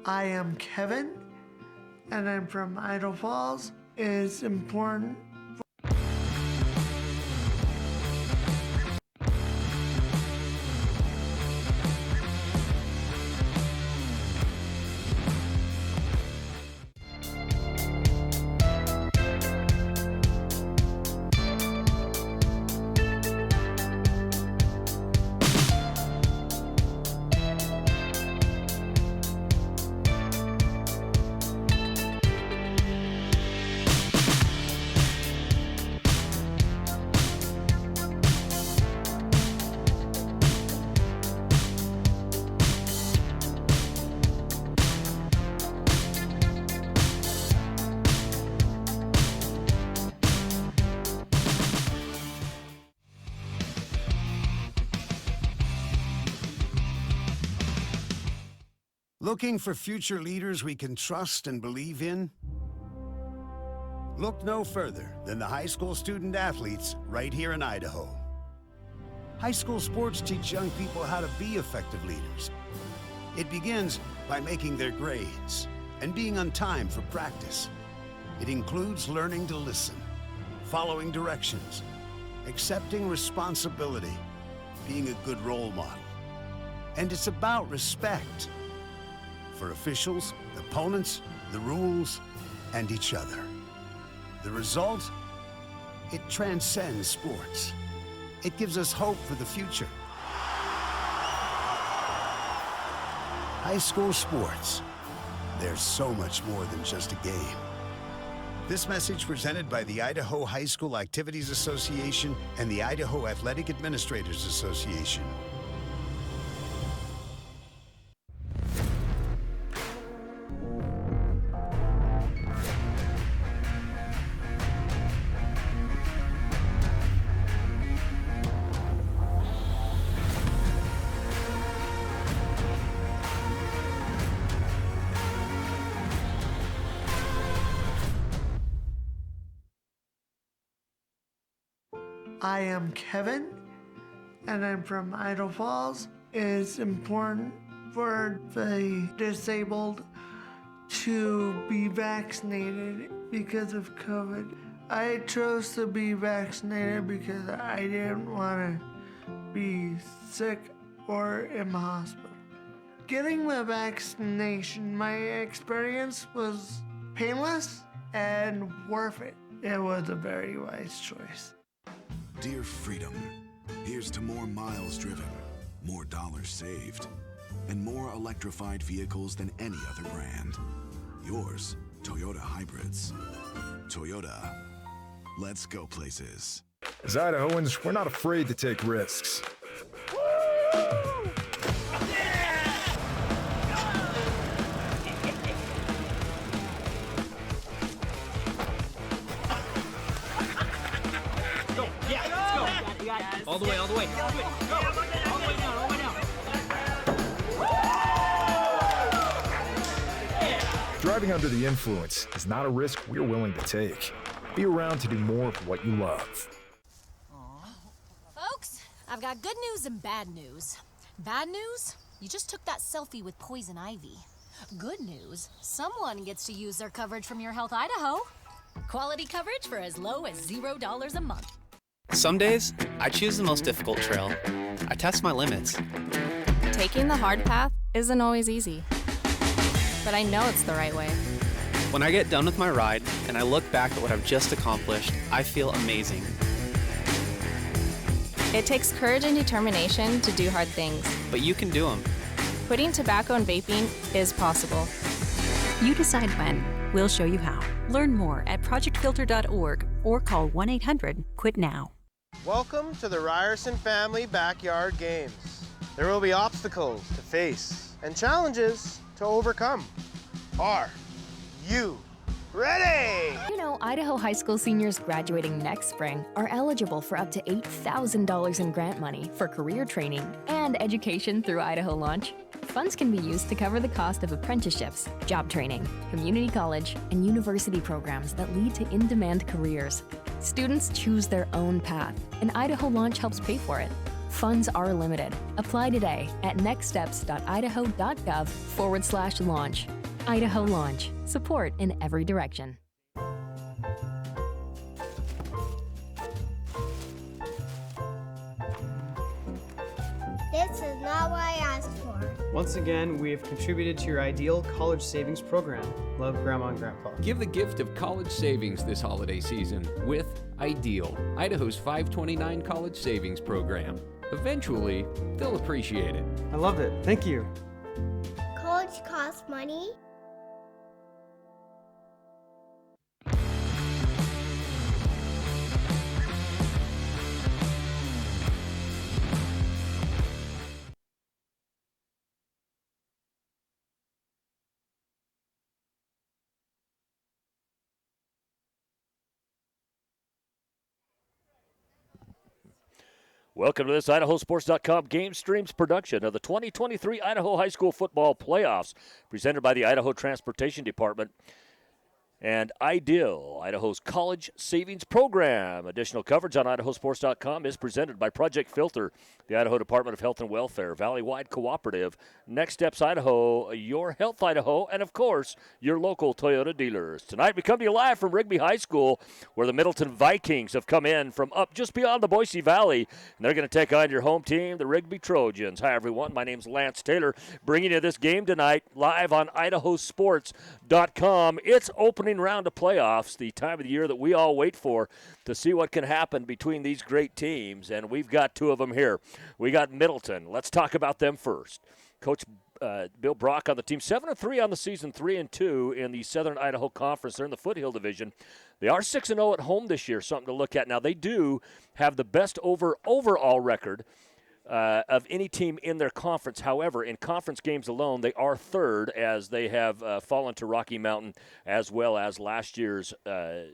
I am Kevin, and I'm from Idaho Falls. It's important. Looking for future leaders we can trust and believe in? Look no further than the high school student athletes right here in Idaho. High school sports teach young people how to be effective leaders. It begins by making their grades and being on time for practice. It includes learning to listen, following directions, accepting responsibility, being a good role model. And it's about respect. For officials, opponents, the rules, and each other. The result? It transcends sports. It gives us hope for the future. High school sports. There's so much more than just a game. This message presented by the Idaho High School Activities Association and the Idaho Athletic Administrators Association. I am Kevin, and I'm from Idaho Falls. It's important for the disabled to be vaccinated because of COVID. I chose to be vaccinated because I didn't want to be sick or in the hospital. Getting the vaccination, my experience was painless and worth it. It was a very wise choice. Dear Freedom, here's to more miles driven, more dollars saved, and more electrified vehicles than any other brand. Yours, Toyota Hybrids. Toyota, let's go places. As Idahoans, we're not afraid to take risks. All the way, all the way. Go. All the way down, all the way down. Driving under the influence is not a risk we're willing to take. Be around to do more of what you love. Folks, I've got good news and bad news. Bad news? You just took that selfie with poison ivy. Good news? Someone gets to use their coverage from Your Health Idaho. Quality coverage for as low as $0 a month. Some days, I choose the most difficult trail. I test my limits. Taking the hard path isn't always easy, but I know it's the right way. When I get done with my ride and I look back at what I've just accomplished, I feel amazing. It takes courage and determination to do hard things. But you can do them. Quitting tobacco and vaping is possible. You decide when. We'll show you how. Learn more at projectfilter.org or call 1-800-QUIT-NOW. Welcome to the Ryerson Family Backyard Games. There will be obstacles to face and challenges to overcome. Are you ready? You know, Idaho high school seniors graduating next spring are eligible for up to $8,000 in grant money for career training and education through Idaho Launch. Funds can be used to cover the cost of apprenticeships, job training, community college, and university programs that lead to in-demand careers. Students choose their own path, and Idaho Launch helps pay for it. Funds are limited. Apply today at nextsteps.idaho.gov/launch. Idaho Launch. Support in every direction. This is not what I asked for. Once again, we have contributed to your ideal college savings program. Love, Grandma and Grandpa. Give the gift of college savings this holiday season with Ideal, Idaho's 529 college savings program. Eventually, they'll appreciate it. I love it. Thank you. College costs money. Welcome to this IdahoSports.com GameStreams production of the 2023 Idaho High School Football Playoffs, presented by the Idaho Transportation Department and Ideal, Idaho's college savings program. Additional coverage on IdahoSports.com is presented by Project Filter, the Idaho Department of Health and Welfare, Valley-Wide Cooperative, Next Steps Idaho, Your Health Idaho, and, of course, your local Toyota dealers. Tonight we come to you live from Rigby High School, where the Middleton Vikings have come in from up just beyond the Boise Valley, and they're going to take on your home team, the Rigby Trojans. Hi, everyone. My name's Lance Taylor, bringing you this game tonight live on IdahoSports.com. It's opening round of playoffs, the time of the year that we all wait for to see what can happen between these great teams, and we've got two of them here. We got Middleton. Let's talk about them first. Coach Bill Brock on the team, 7-3 on the season, 3-2 in the Southern Idaho Conference. They're in the Foothill Division. They are 6-0 at home this year, something to look at. Now, they do have the best overall record of any team in their conference. However, in conference games alone, they are third, as they have fallen to Rocky Mountain, as well as last year's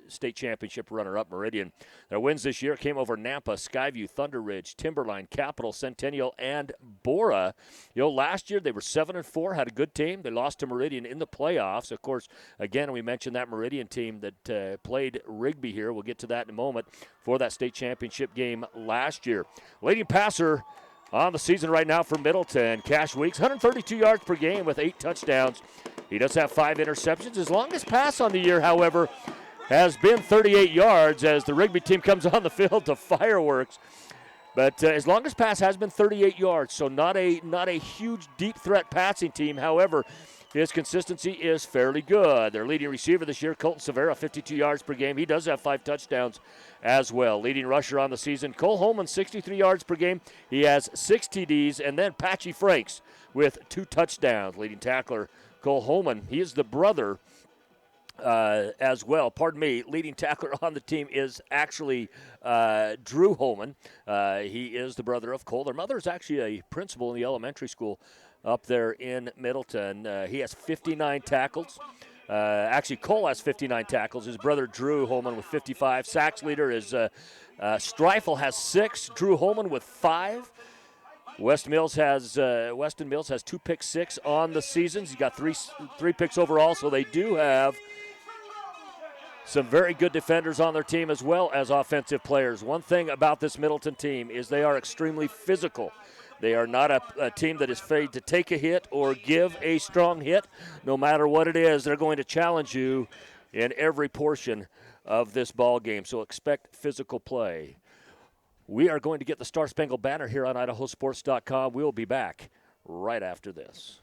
state championship runner-up Meridian. Their wins this year came over Nampa, Skyview, Thunder Ridge, Timberline, Capital, Centennial, and Bora. Last year they were 7-4, had a good team. They lost to Meridian in the playoffs. Of course, again, we mentioned that Meridian team that played Rigby here. We'll get to that in a moment for that state championship game last year. Leading passer on the season right now for Middleton, Cash Weeks, 132 yards per game with 8 touchdowns. He does have 5 interceptions. His longest pass on the year, however, has been 38 yards as the Rigby team comes on the field to fireworks. But his longest pass has been 38 yards, so not a huge deep threat passing team. However, his consistency is fairly good. Their leading receiver this year, Colton Severa, 52 yards per game. He does have 5 touchdowns as well. Leading rusher on the season, Cole Holman, 63 yards per game. He has 6 TDs. And then Patchy Franks with 2 touchdowns. Leading tackler, Cole Holman. He is the brother as well. Pardon me. Leading tackler on the team is actually Drew Holman. He is the brother of Cole. Their mother is actually a principal in the elementary school up there in Middleton. He has 59 tackles. Actually, Cole has 59 tackles. His brother Drew Holman with 55. Sacks leader is Streifel has 6. Drew Holman with 5. Weston Mills has 2 pick 6 on the season. He's got three picks overall, so they do have some very good defenders on their team as well as offensive players. One thing about this Middleton team is they are extremely physical. They are not a team that is afraid to take a hit or give a strong hit. No matter what it is, they're going to challenge you in every portion of this ball game. So expect physical play. We are going to get the Star Spangled Banner here on IdahoSports.com. We'll be back right after this.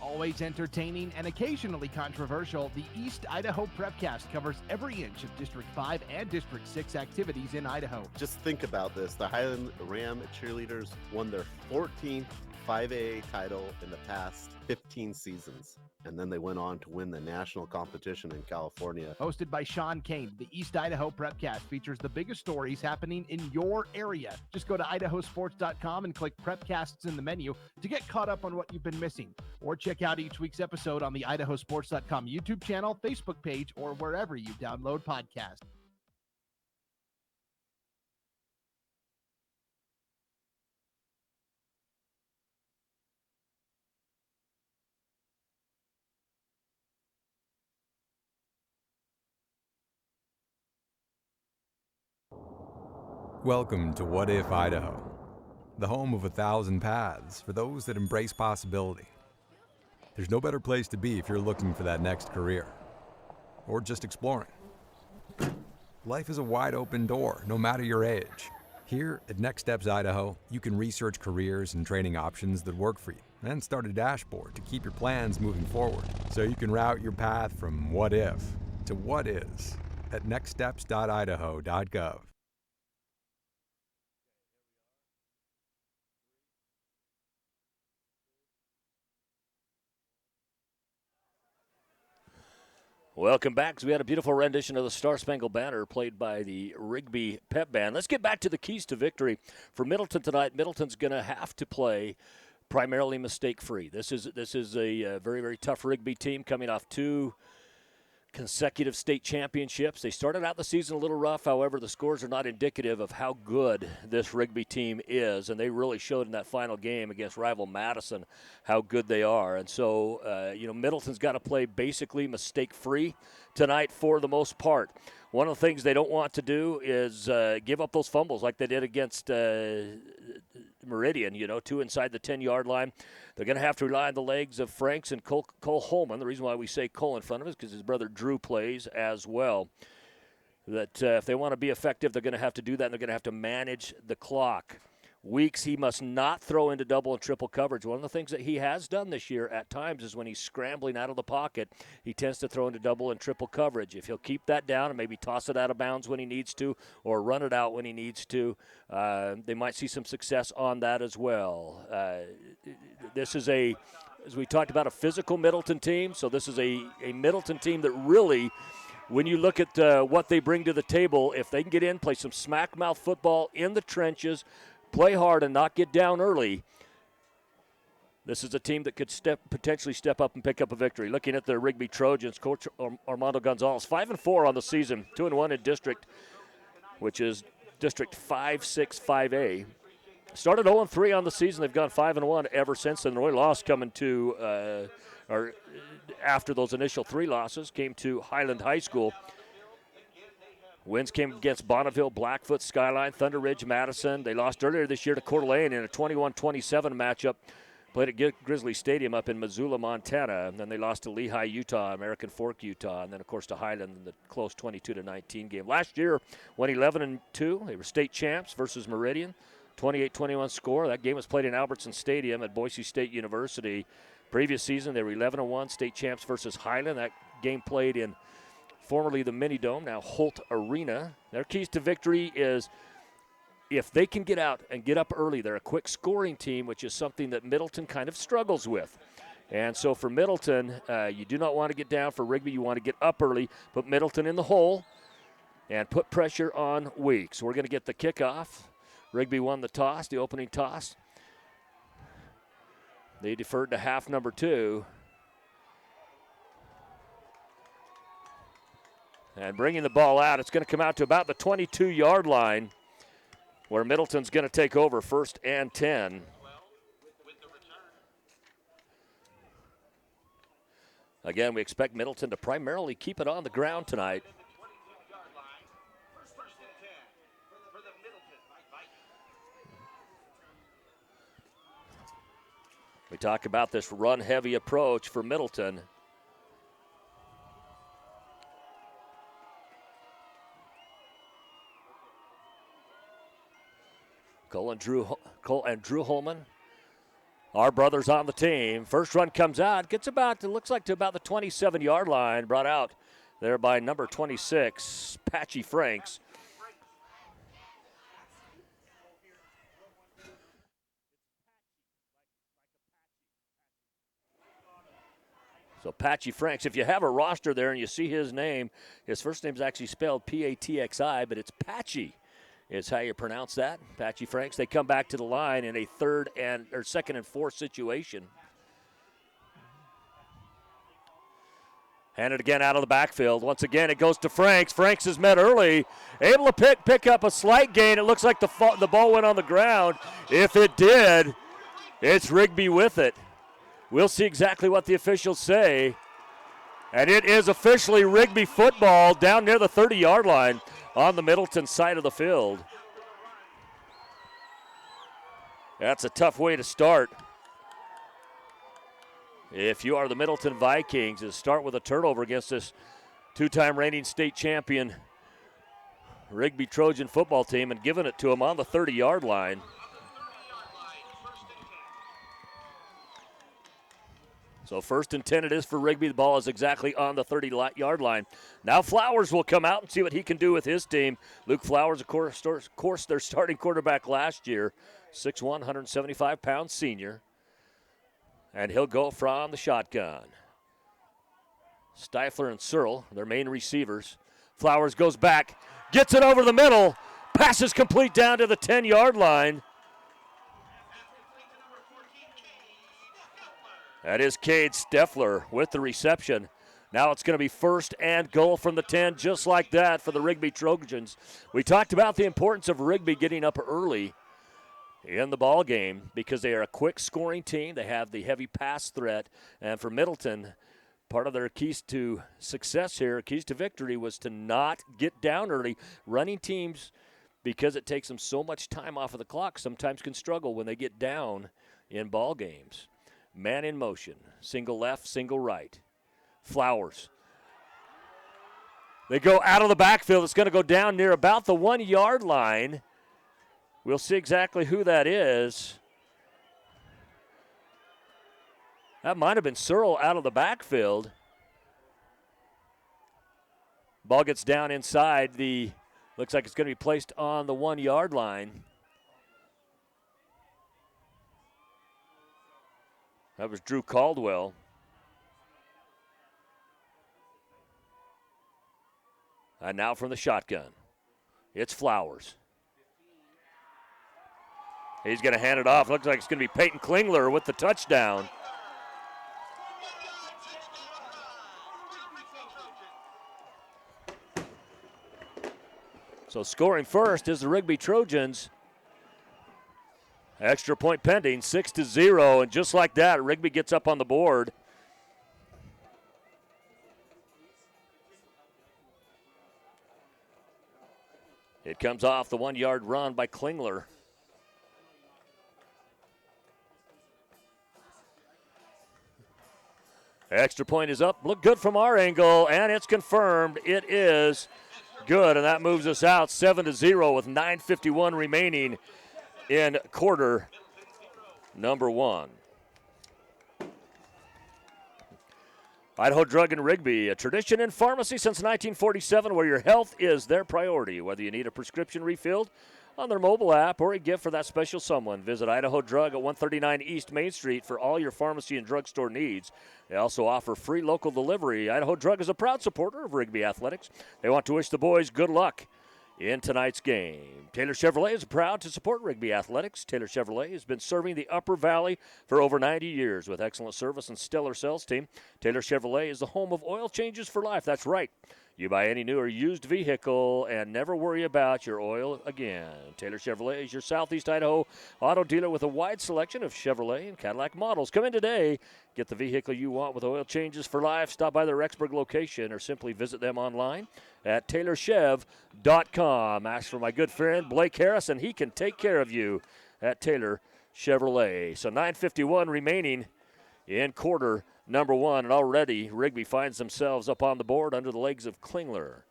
Always entertaining and occasionally controversial, the East Idaho Prepcast covers every inch of District 5 and District 6 activities in Idaho. Just think about this. The Highland Ram cheerleaders won their 14th 5A title in the past 15 seasons. And then they went on to win the national competition in California. Hosted by Sean Kane, the East Idaho Prepcast features the biggest stories happening in your area. Just go to IdahoSports.com and click Prepcasts in the menu to get caught up on what you've been missing. Or check out each week's episode on the IdahoSports.com YouTube channel, Facebook page, or wherever you download podcasts. Welcome to What If Idaho, the home of 1,000 paths for those that embrace possibility. There's no better place to be if you're looking for that next career, or just exploring. Life is a wide open door, no matter your age. Here at Next Steps Idaho, you can research careers and training options that work for you, and start a dashboard to keep your plans moving forward, so you can route your path from what if to what is at nextsteps.idaho.gov. Welcome back. So we had a beautiful rendition of the Star Spangled Banner played by the Rigby Pep Band. Let's get back to the keys to victory for Middleton tonight. Middleton's going to have to play primarily mistake-free. This is a very, very tough Rigby team coming off 2 consecutive state championships. They started out the season a little rough. However, the scores are not indicative of how good this Rigby team is, and they really showed in that final game against rival Madison how good they are. And so, Middleton's got to play basically mistake-free tonight for the most part. One of the things they don't want to do is give up those fumbles like they did against Meridian, 2 inside the 10-yard line. They're going to have to rely on the legs of Franks and Cole Holman. The reason why we say Cole in front of us is because his brother Drew plays as well. That if they want to be effective, they're going to have to do that, and they're going to have to manage the clock. Weeks, he must not throw into double and triple coverage. One of the things that he has done this year at times is when he's scrambling out of the pocket, he tends to throw into double and triple coverage. If he'll keep that down and maybe toss it out of bounds when he needs to or run it out when he needs to, they might see some success on that as well. This is as we talked about, a physical Middleton team. So this is a Middleton team that really, when you look at what they bring to the table, if they can get in, play some smack mouth football in the trenches, play hard and not get down early, this is a team that could potentially step up and pick up a victory. Looking at the Rigby Trojans, Coach Armando Gonzalez, 5-4 on the season, 2-1 in district, which is District 5-6-5A. Started 0-3 on the season. They've gone 5-1 ever since. And the only loss coming to, or after those initial 3 losses, came to Highland High School. Wins came against Bonneville, Blackfoot, Skyline, Thunder Ridge, Madison. They lost earlier this year to Coeur d'Alene in a 21-27 matchup. Played at Grizzly Stadium up in Missoula, Montana. And then they lost to Lehigh, Utah, American Fork, Utah. And then, of course, to Highland in the close 22-19 game. Last year, went 11-2. They were state champs versus Meridian. 28-21 score. That game was played in Albertson Stadium at Boise State University. Previous season, they were 11-1, state champs versus Highland. That game played in formerly the Mini Dome, now Holt Arena. Their keys to victory is if they can get out and get up early. They're a quick scoring team, which is something that Middleton kind of struggles with. And so for Middleton, you do not want to get down. For Rigby, you want to get up early, put Middleton in the hole, and put pressure on Weeks. So we're going to get the kickoff. Rigby won the toss, the opening toss. They deferred to half number 2. And bringing the ball out, it's going to come out to about the 22-yard line where Middleton's going to take over, 1st and 10. Again, we expect Middleton to primarily keep it on the ground tonight. We talk about this run-heavy approach for Middleton. Cole and Drew Holman, our brothers on the team. First run comes out, looks like to about the 27-yard line, brought out there by number 26, Patchy Franks. So Patchy Franks, if you have a roster there and you see his name, his first name is actually spelled P-A-T-X-I, but it's Patchy is how you pronounce that. Patchy Franks. They come back to the line in a 2nd and 4 situation. Handed again out of the backfield. Once again, it goes to Franks. Franks is met early, able to pick up a slight gain. It looks like the ball went on the ground. If it did, it's Rigby with it. We'll see exactly what the officials say. And it is officially Rigby football down near the 30-yard line on the Middleton side of the field. That's a tough way to start. If you are the Middleton Vikings, to start with a turnover against this two-time reigning state champion Rigby Trojan football team and giving it to them on the 30-yard line. So 1st and 10 it is for Rigby. The ball is exactly on the 30-yard line. Now Flowers will come out and see what he can do with his team. Luke Flowers, of course, their starting quarterback last year, 6'1", 175-pound senior. And he'll go from the shotgun. Stifler and Searle, their main receivers. Flowers goes back, gets it over the middle, passes complete down to the 10-yard line. That is Cade Steffler with the reception. Now it's going to be 1st and goal from the 10, just like that for the Rigby Trojans. We talked about the importance of Rigby getting up early in the ball game because they are a quick scoring team. They have the heavy pass threat. And for Middleton, part of their keys to success here, keys to victory, was to not get down early. Running teams, because it takes them so much time off of the clock, sometimes can struggle when they get down in ball games. Man in motion, single left, single right. Flowers. They go out of the backfield. It's going to go down near about the 1-yard line. We'll see exactly who that is. That might have been Searle out of the backfield. Ball gets down inside. Looks like it's going to be placed on the 1-yard line. That was Drew Caldwell. And now from the shotgun, it's Flowers. He's going to hand it off. Looks like it's going to be Peyton Klingler with the touchdown. So scoring first is the Rigby Trojans. Extra point pending, 6-0, and just like that, Rigby gets up on the board. It comes off the 1-yard run by Klingler. Extra point is up. Look good from our angle, and it's confirmed. It is good, and that moves us out 7-0 with 9:51 remaining in quarter number 1. Idaho Drug and Rigby, a tradition in pharmacy since 1947 where your health is their priority. Whether you need a prescription refilled on their mobile app or a gift for that special someone, visit Idaho Drug at 139 East Main Street for all your pharmacy and drugstore needs. They also offer free local delivery. Idaho Drug is a proud supporter of Rigby Athletics. They want to wish the boys good luck in tonight's game. Taylor Chevrolet is proud to support Rigby Athletics. Taylor Chevrolet has been serving the Upper Valley for over 90 years with excellent service and stellar sales team. Taylor Chevrolet is the home of oil changes for life. That's right. You buy any new or used vehicle and never worry about your oil again. Taylor Chevrolet is your Southeast Idaho auto dealer with a wide selection of Chevrolet and Cadillac models. Come in today. Get the vehicle you want with oil changes for life. Stop by their Rexburg location or simply visit them online at TaylorChev.com. Ask for my good friend Blake Harris, and he can take care of you at Taylor Chevrolet. So 9:51 remaining in quarter number 1, and already Rigby finds themselves up on the board under the legs of Klingler.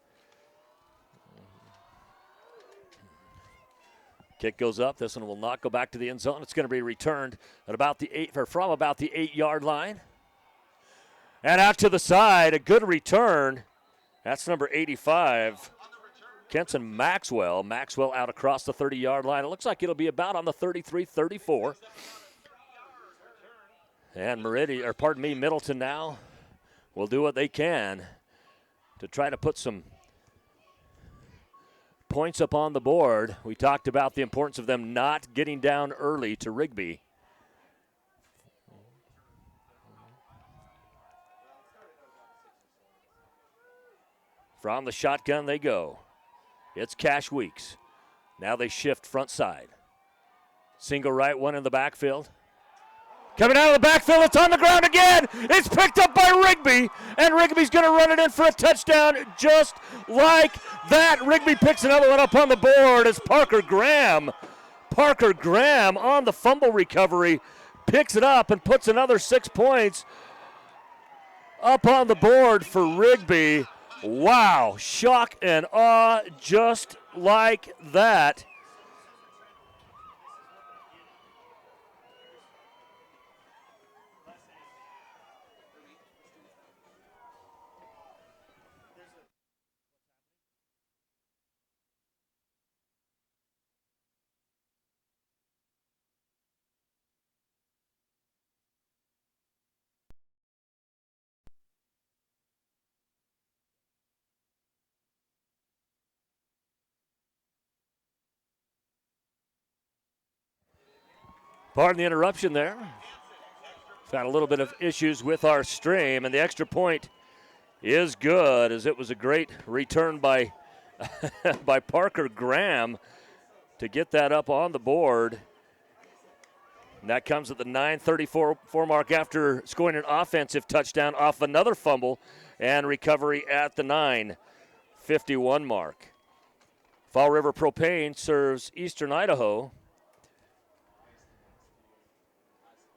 Kick goes up. This one will not go back to the end zone. It's going to be returned at about the 8-yard line. And out to the side, a good return. That's number 85, Kenson Maxwell. Maxwell out across the 30-yard line. It looks like it'll be about on the 33-34. And Middleton now will do what they can to try to put some points up on the board. We talked about the importance of them not getting down early to Rigby. From the shotgun they go. It's Cash Weeks. Now they shift front side. Single right, one in the backfield. Coming out of the backfield, it's on the ground again. It's picked up by Rigby, and Rigby's going to run it in for a touchdown just like that. Rigby picks another one up on the board as Parker Graham Parker Graham on the fumble recovery picks it up and puts another 6 points up on the board for Rigby. Wow, shock and awe just like that. Pardon the interruption there. Found a little bit of issues with our stream, and the extra point is good, as it was a great return by by Parker Graham to get that up on the board. And that comes at the 9:34 mark after scoring an offensive touchdown off another fumble and recovery at the 9:51 mark. Fall River Propane serves eastern Idaho.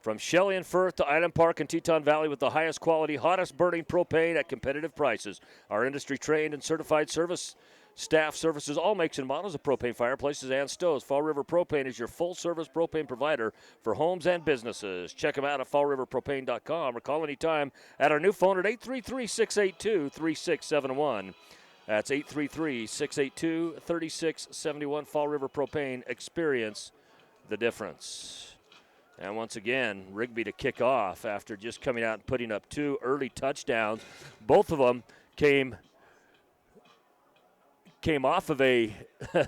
From Shelley and Firth to Island Park and Teton Valley with the highest quality, hottest burning propane at competitive prices. Our industry trained and certified service staff services all makes and models of propane fireplaces and stoves. Fall River Propane is your full service propane provider for homes and businesses. Check them out at fallriverpropane.com or call anytime at our new phone at 833-682-3671. That's 833-682-3671. Fall River Propane. Experience the difference. And once again, Rigby to kick off after just coming out and putting up 2 early touchdowns. Both of them came off of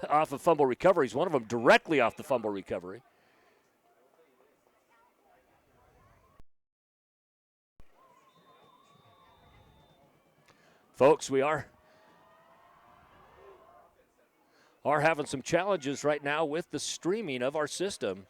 off of fumble recoveries. One of them directly off the fumble recovery. Folks, we are having some challenges right now with the streaming of our system.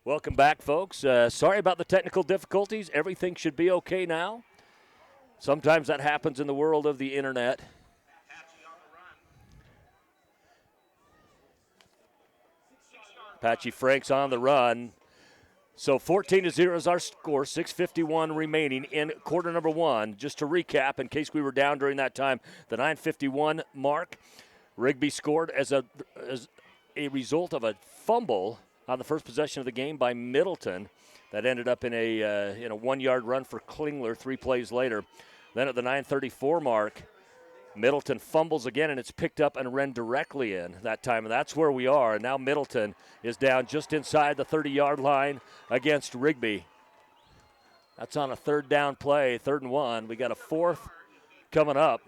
Welcome back, folks. Sorry about the technical difficulties. Everything should be okay now. Sometimes that happens in the world of the internet. Apache Franks on the run. So 14-0 is our score, 6:51 remaining in quarter number one. Just to recap, in case we were down during that time, the 9:51 mark, Rigby scored as a result of a fumble on the first possession of the game by Middleton. That ended up in a 1-yard run for Klingler 3 plays later. Then at the 9:34 mark, Middleton fumbles again, and it's picked up and run directly in that time. And that's where we are. And now Middleton is down just inside the 30-yard line against Rigby. That's on a third down play, 3rd and 1. We got a 4th coming up.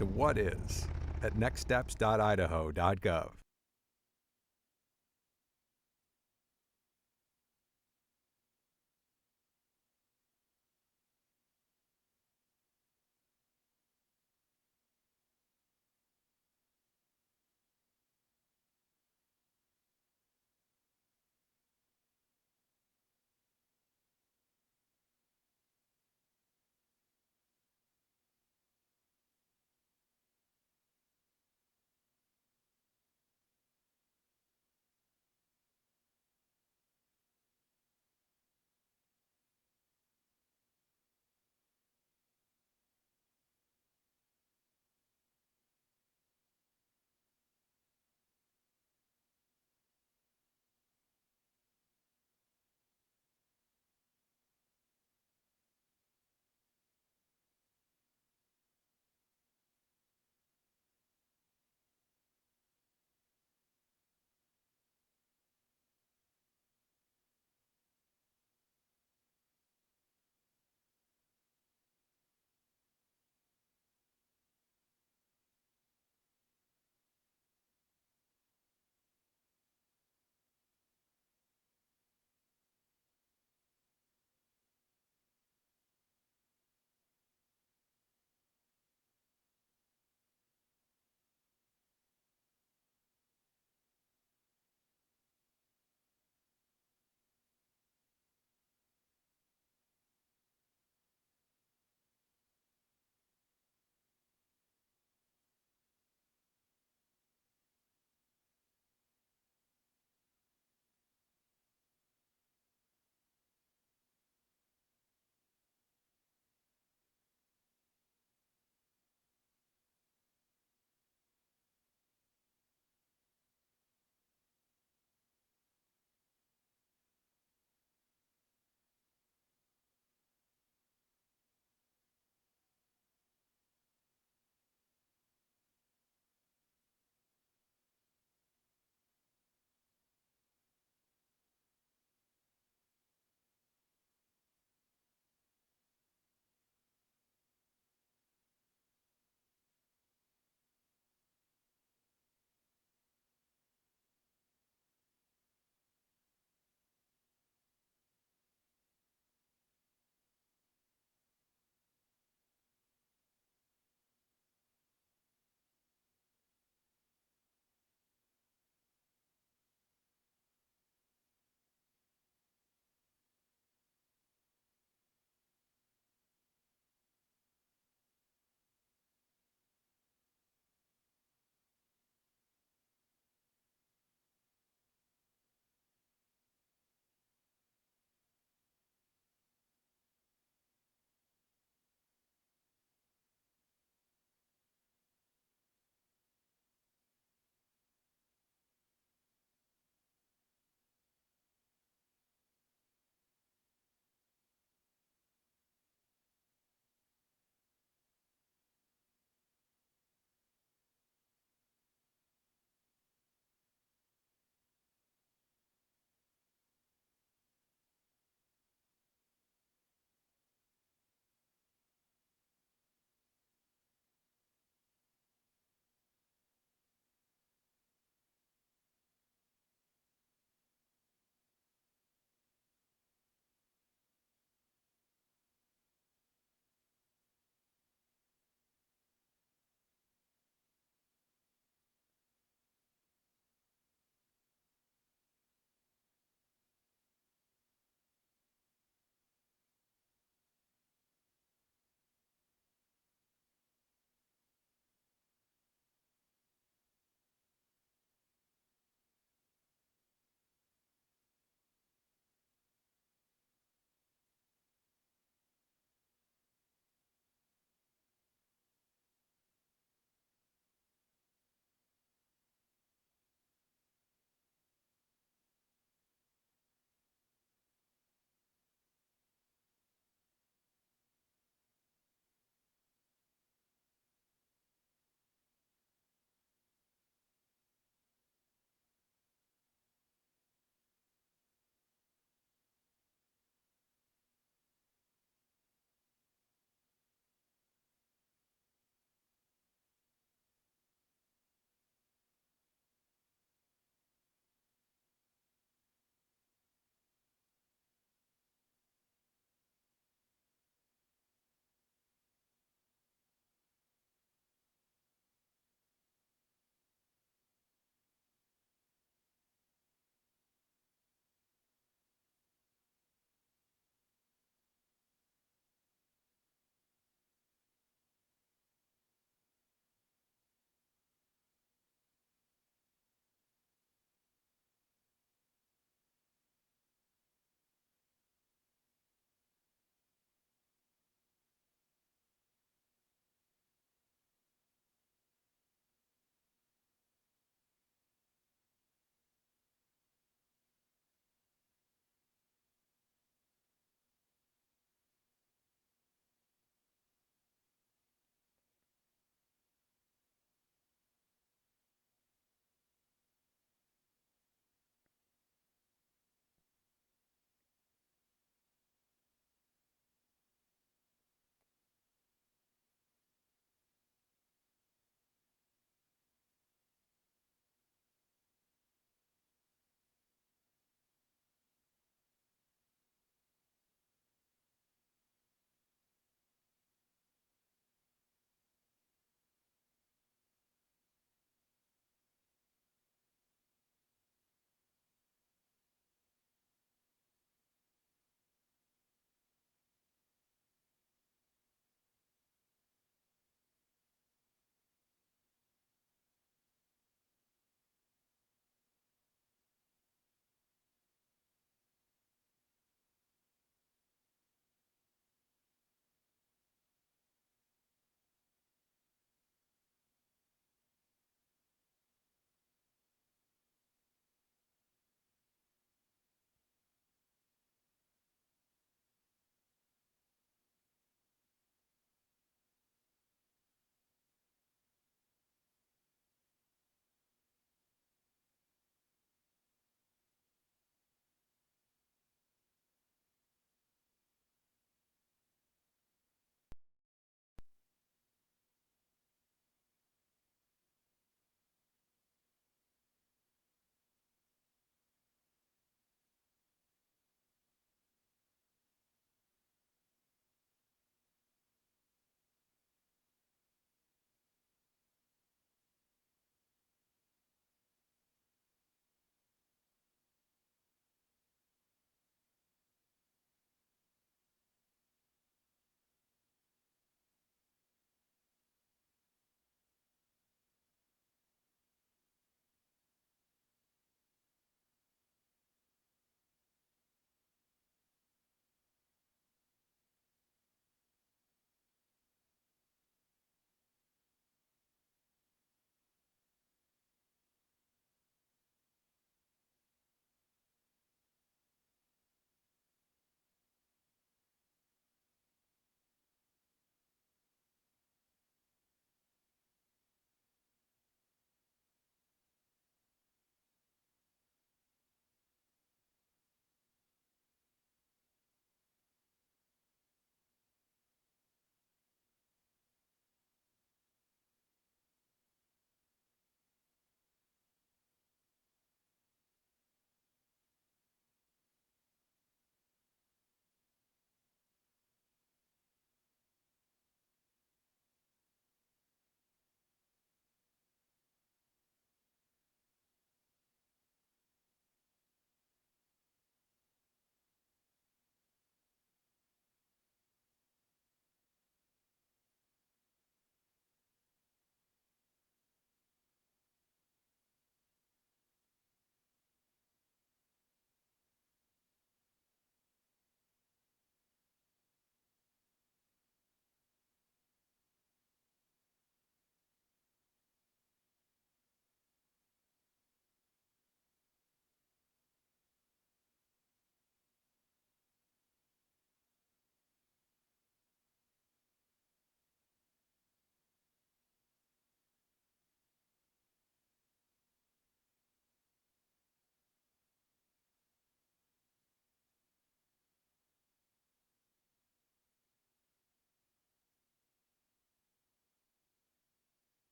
to what is at nextsteps.idaho.gov.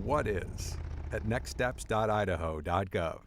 what is at nextsteps.idaho.gov.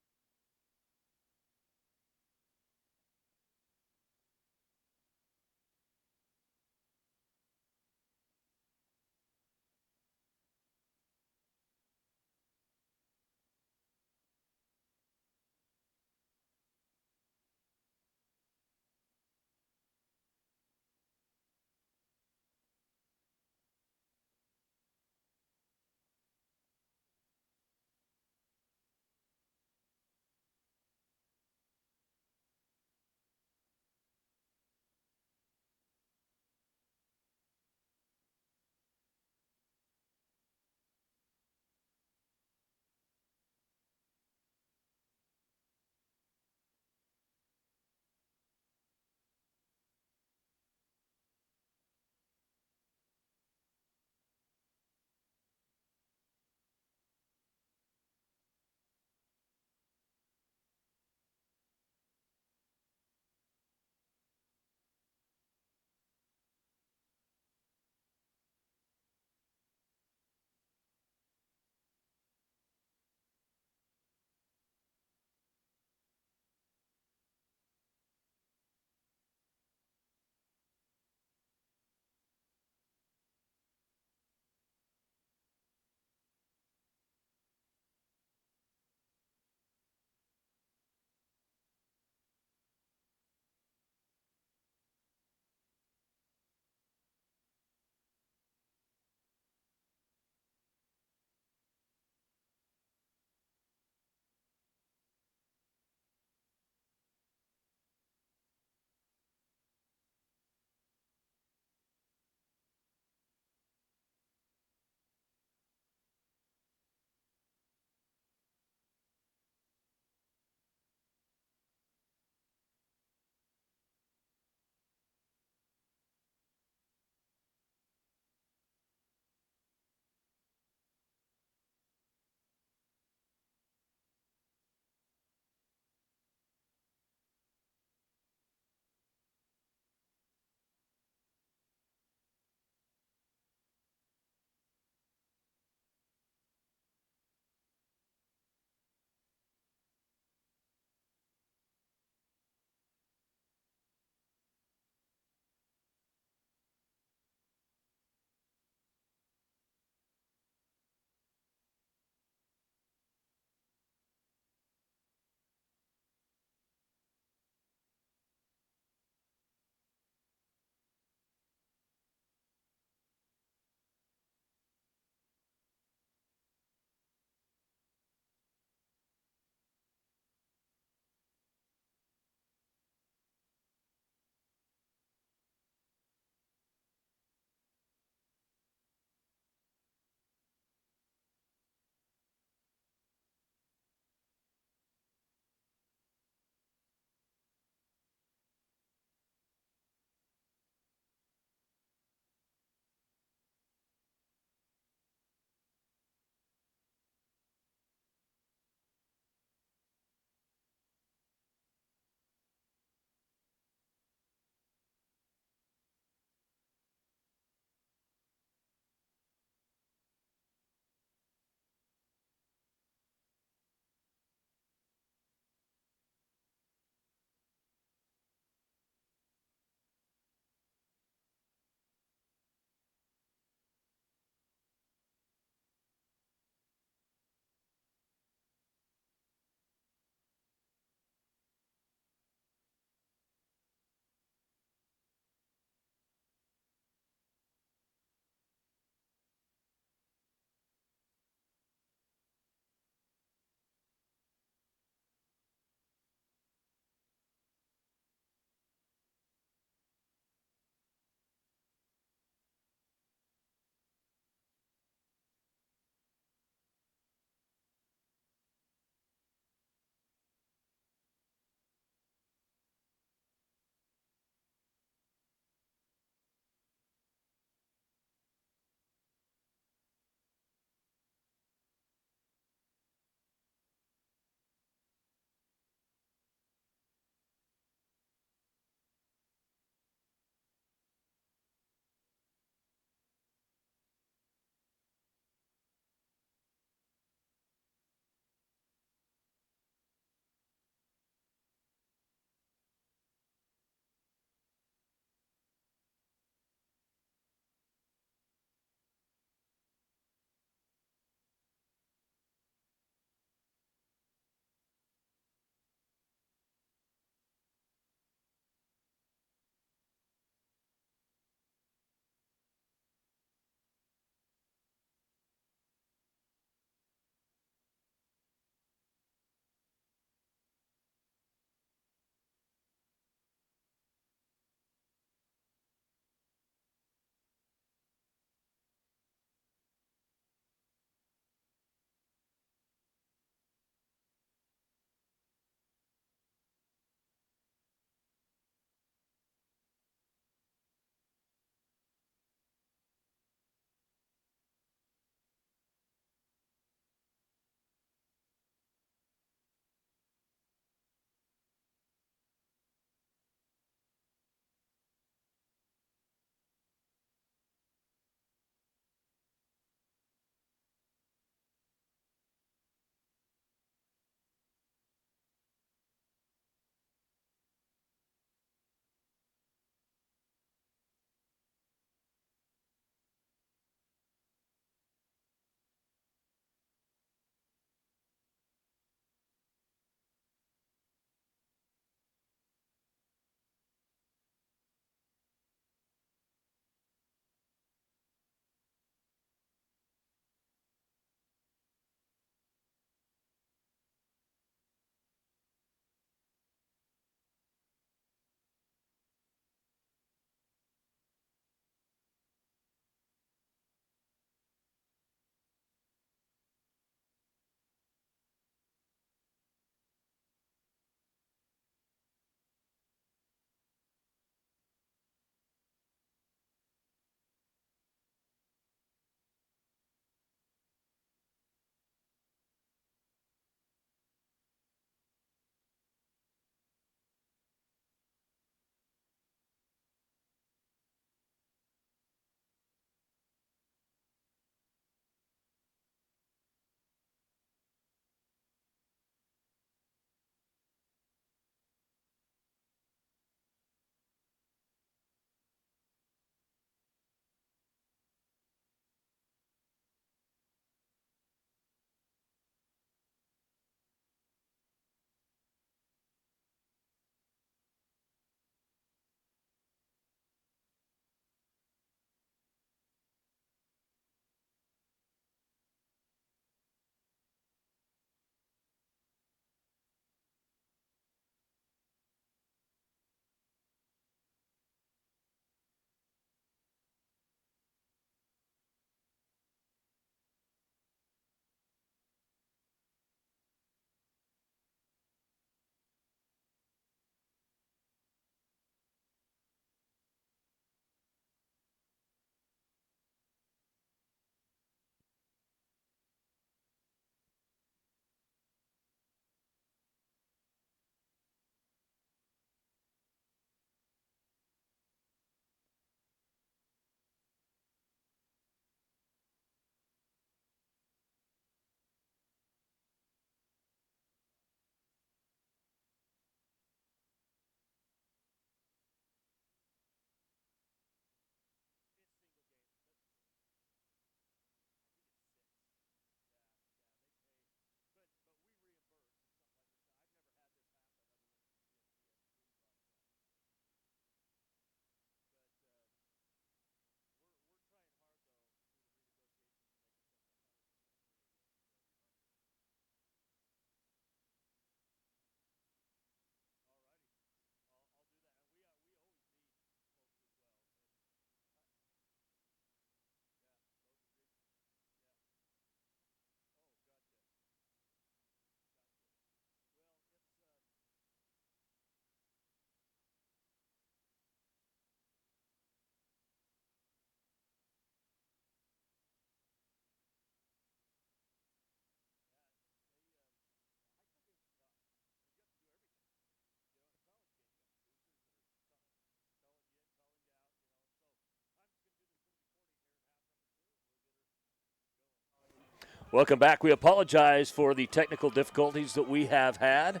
Welcome back. We apologize for the technical difficulties that we have had.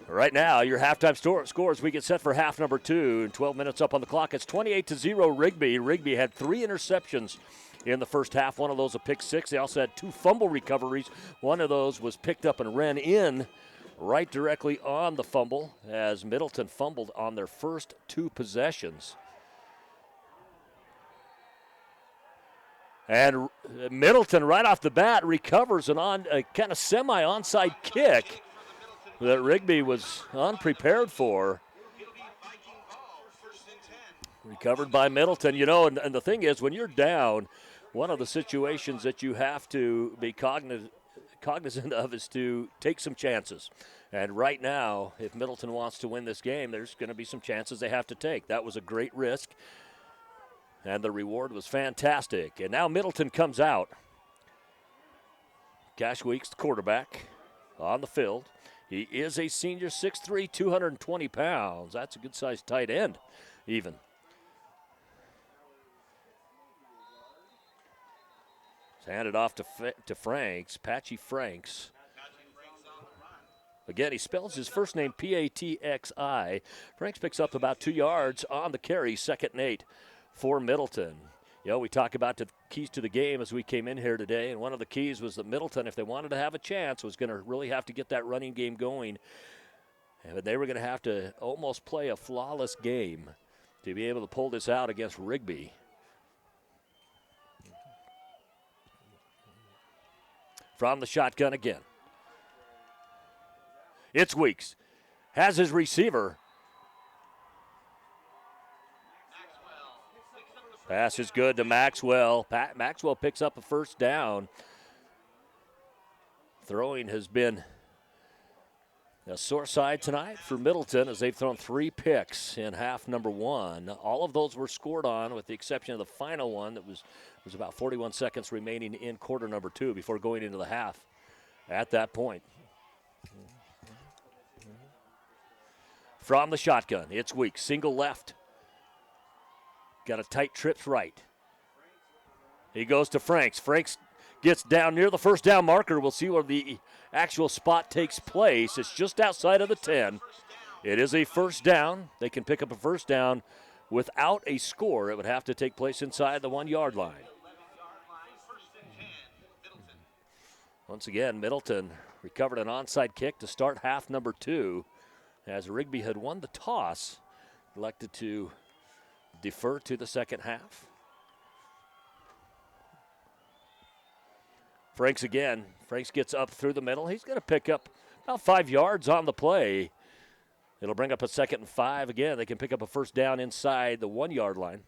Right now, your halftime scores, we get set for half number 2, and 12 minutes up on the clock. It's 28-0 Rigby. Rigby had 3 interceptions in the first half. One of those a pick 6. They also had 2 fumble recoveries. One of those was picked up and ran in right directly on the fumble as Middleton fumbled on their first 2 possessions. And Middleton right off the bat recovers a kind of semi-onside kick that Rigby was unprepared for. Recovered by Middleton. You know, and the thing is, when you're down, one of the situations that you have to be cognizant of is to take some chances. And right now, if Middleton wants to win this game, there's going to be some chances they have to take. That was a great risk, and the reward was fantastic. And now Middleton comes out. Cash Weeks, the quarterback, on the field. He is a senior, 6'3", 220 pounds. That's a good-sized tight end, even. It's handed off to Franks, Patchy Franks. Again, he spells his first name P-A-T-X-I. Franks picks up about 2 yards on the carry, 2nd and 8 for Middleton. You know, we talk about the keys to the game as we came in here today, and one of the keys was that Middleton, if they wanted to have a chance, was going to really have to get that running game going. And they were going to have to almost play a flawless game to be able to pull this out against Rigby. From the shotgun again. It's Weeks. Has his receiver. Pass is good to Maxwell. Maxwell picks up a first down. Throwing has been a sore side tonight for Middleton as they've thrown 3 picks in half number 1. All of those were scored on with the exception of the final one that was about 41 seconds remaining in quarter number 2 before going into the half at that point. From the shotgun, it's Weeks. Single left. Got a tight trips right. He goes to Franks. Franks gets down near the first down marker. We'll see where the actual spot takes place. It's just outside of the 10. It is a first down. They can pick up a first down without a score. It would have to take place inside the 1-yard line. Once again, Middleton recovered an onside kick to start half number 2 as Rigby had won the toss, elected to defer to the second half. Franks again. Franks gets up through the middle. He's going to pick up about 5 yards on the play. It'll bring up a 2nd and 5. Again, they can pick up a first down inside the 1-yard line.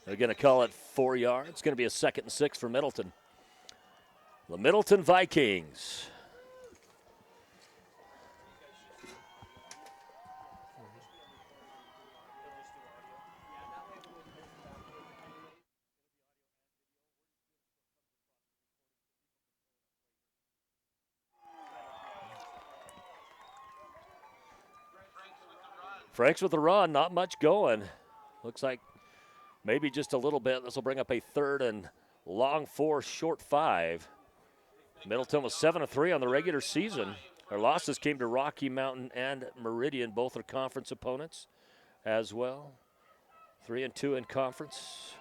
They're going to call it 4 yards. It's going to be a 2nd and 6 for Middleton. The Middleton Vikings. Franks with the run, not much going. Looks like maybe just a little bit. This will bring up a 3rd and long 4, short 5. Middleton was 7-3 on the regular season. Their losses came to Rocky Mountain and Meridian, both are conference opponents as well. 3-2 in conference.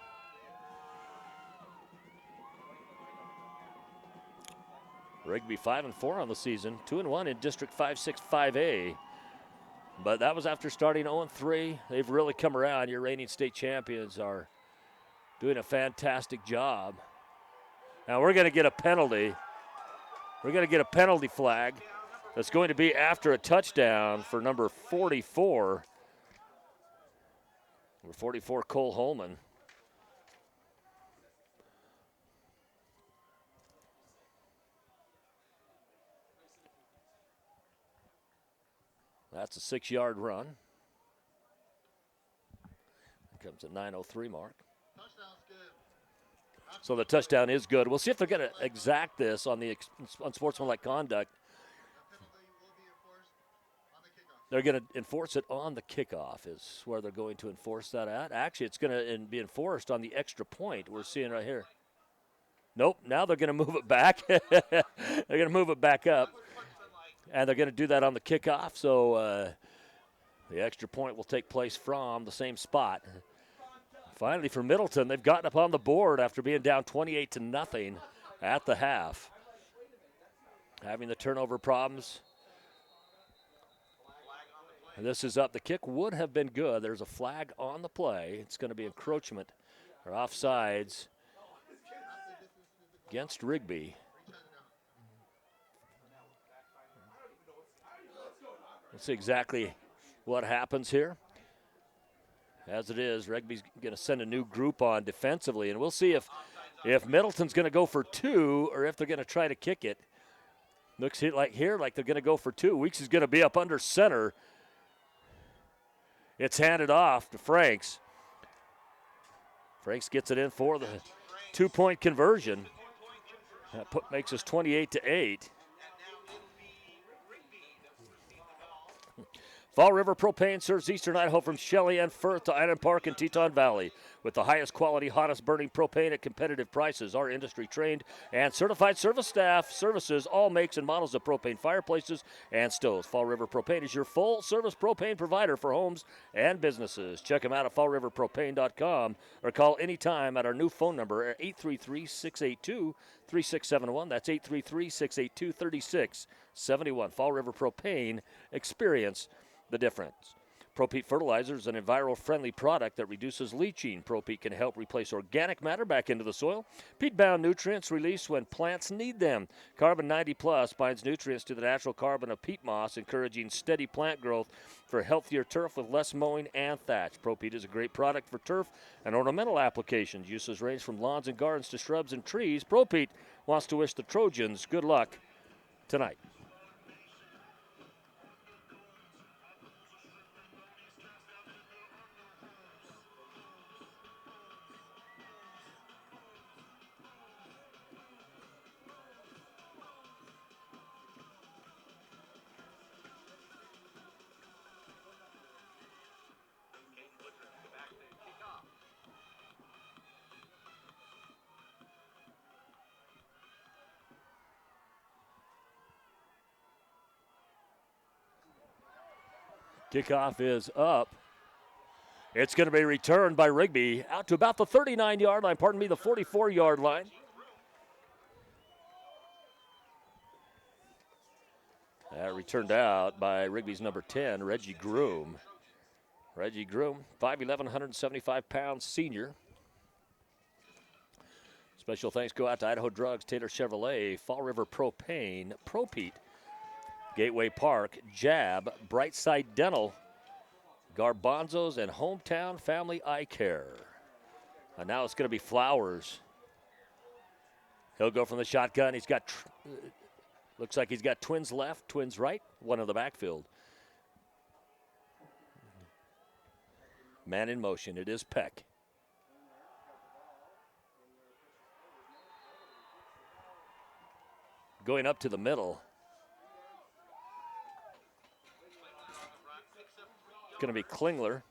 Rigby 5-4 on the season, 2-1 in District 5-6 5A. But that was after starting 0-3. They've really come around. Your reigning state champions are doing a fantastic job. Now we're going to get a penalty. We're going to get a penalty flag that's going to be after a touchdown for number 44. Number 44, Cole Holman. That's a 6-yard run. Here comes a 9:03 mark. So the touchdown is good. We'll see if they're going to exact this on Sportsmanlike conduct. they're going to enforce it on the kickoff is where they're going to enforce that at. Actually, it's going to be enforced on the extra point we're seeing right here. Nope, now they're going to move it back. They're going to move it back up, and they're going to do that on the kickoff, so the extra point will take place from the same spot. Finally, for Middleton, they've gotten up on the board after being down 28-0 at the half. Having the turnover problems. And this is up. The kick would have been good. There's a flag on the play. It's going to be encroachment or offsides against Rigby. Let's see exactly what happens here. As it is, Rigby's going to send a new group on defensively, and we'll see if Middleton's going to go for two or if they're going to try to kick it. Looks like they're going to go for two. Weeks is going to be up under center. It's handed off to Franks. Franks gets it in for the 2-point conversion. That makes us 28-8. Fall River Propane serves eastern Idaho from Shelley and Firth to Island Park and Teton Valley. With the highest quality, hottest burning propane at competitive prices, our industry-trained and certified service staff services all makes and models of propane fireplaces and stoves. Fall River Propane is your full-service propane provider for homes and businesses. Check them out at fallriverpropane.com or call anytime at our new phone number at 833-682-3671. That's 833-682-3671. Fall River Propane, experience the difference. ProPete Fertilizer is an enviro-friendly product that reduces leaching. ProPete can help replace organic matter back into the soil. Peat-bound nutrients released when plants need them. Carbon 90 Plus binds nutrients to the natural carbon of peat moss, encouraging steady plant growth for healthier turf with less mowing and thatch. ProPete is a great product for turf and ornamental applications. Uses range from lawns and gardens to shrubs and trees. ProPete wants to wish the Trojans good luck tonight. Kickoff is up. It's going to be returned by Rigby out to about the 39-yard line, the 44-yard line. That returned out by Rigby's number 10, Reggie Groom. Reggie Groom, 5'11", 175-pound senior. Special thanks go out to Idaho Drugs, Taylor Chevrolet, Fall River Propane, ProPete, Gateway Park, Jab, Brightside Dental, Garbanzos, and Hometown Family Eye Care. And now it's going to be Flowers. He'll go from the shotgun. He's got, looks like he's got twins left, twins right, one in the backfield. Man in motion, it is Peck. Going up to the middle. Going to be Klingler.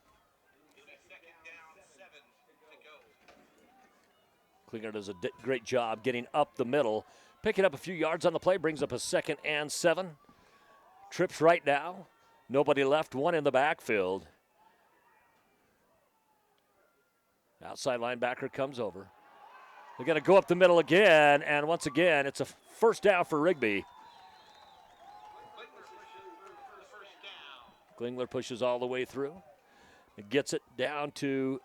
Klingler does a great job getting up the middle. Picking up a few yards on the play, brings up a 2nd and 7. Trips right now. Nobody left, one in the backfield. Outside linebacker comes over. They're going to go up the middle again, and once again, it's a first down for Rigby. Klingler pushes all the way through and gets it down to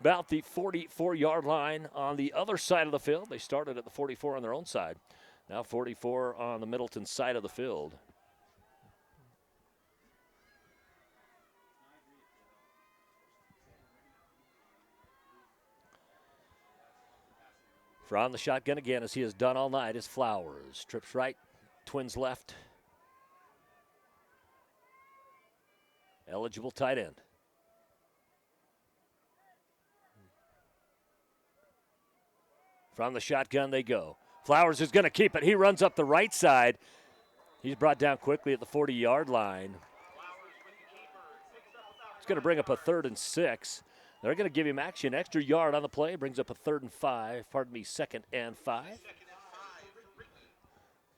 about the 44-yard line on the other side of the field. They started at the 44 on their own side. Now 44 on the Middleton side of the field. From the shotgun again, as he has done all night, is Flowers. Trips right, twins left. Eligible tight end. From the shotgun they go. Flowers is going to keep it. He runs up the right side. He's brought down quickly at the 40-yard line. going to bring up a 3rd and 6. They're going to give him actually an extra yard on the play. Brings up a 3rd and 5. Pardon me, 2nd and 5.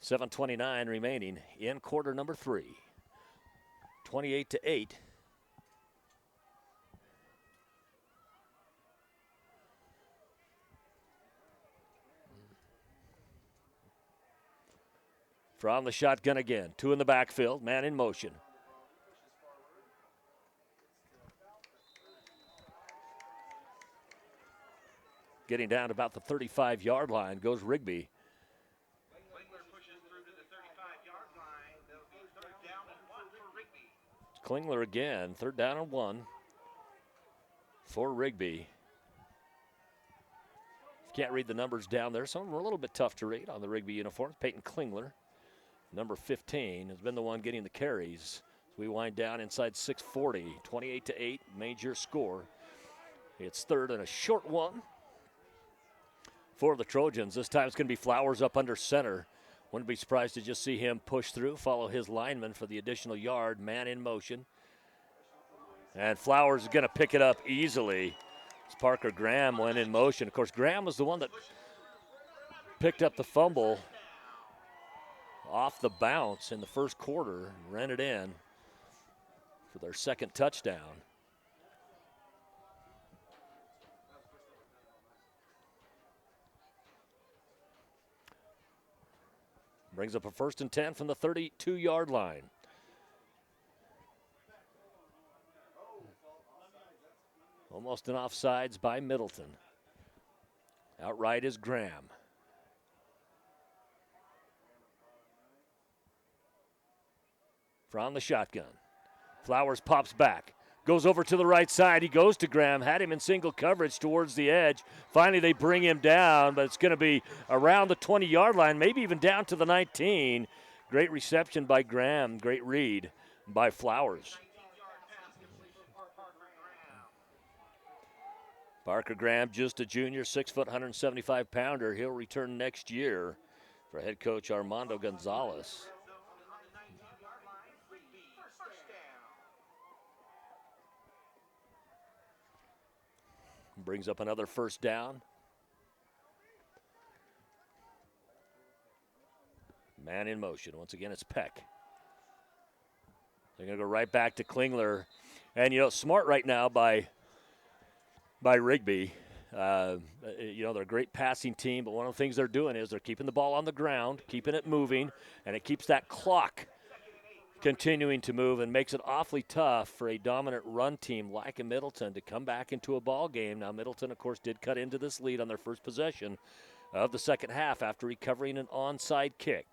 7:29 remaining in quarter number 3. 28-8. From the shotgun again. 2 in the backfield. Man in motion. Getting down to about the 35-yard line goes Rigby. Klingler again, 3rd down and 1 for Rigby. Can't read the numbers down there. Some of them are a little bit tough to read on the Rigby uniforms. Peyton Klingler, number 15, has been the one getting the carries. So we wind down inside 6:40, 28-8, major score. It's 3rd and a short one for the Trojans. This time it's going to be Flowers up under center. Wouldn't be surprised to just see him push through, follow his lineman for the additional yard. Man in motion. And Flowers is going to pick it up easily as Parker Graham went in motion. Of course, Graham was the one that picked up the fumble off the bounce in the first quarter and ran it in for their 2nd touchdown. Brings up a 1st and 10 from the 32-yard line. Almost an offsides by Middleton. Outright is Graham. From the shotgun. Flowers pops back. Goes over to the right side. He goes to Graham. Had him in single coverage towards the edge. Finally, they bring him down, but it's going to be around the 20-yard line, maybe even down to the 19. Great reception by Graham. Great read by Flowers. Parker Graham, just a junior, 6 foot, 175-pounder. He'll return next year for head coach Armando Gonzalez. Brings up another 1st down. Man in motion. Once again, it's Peck. They're going to go right back to Klingler. And, smart right now by Rigby. They're a great passing team, but one of the things they're doing is they're keeping the ball on the ground, keeping it moving, and it keeps that clock continuing to move and makes it awfully tough for a dominant run team like a Middleton to come back into a ball game. Now, Middleton, of course, did cut into this lead on their first possession of the second half after recovering an onside kick.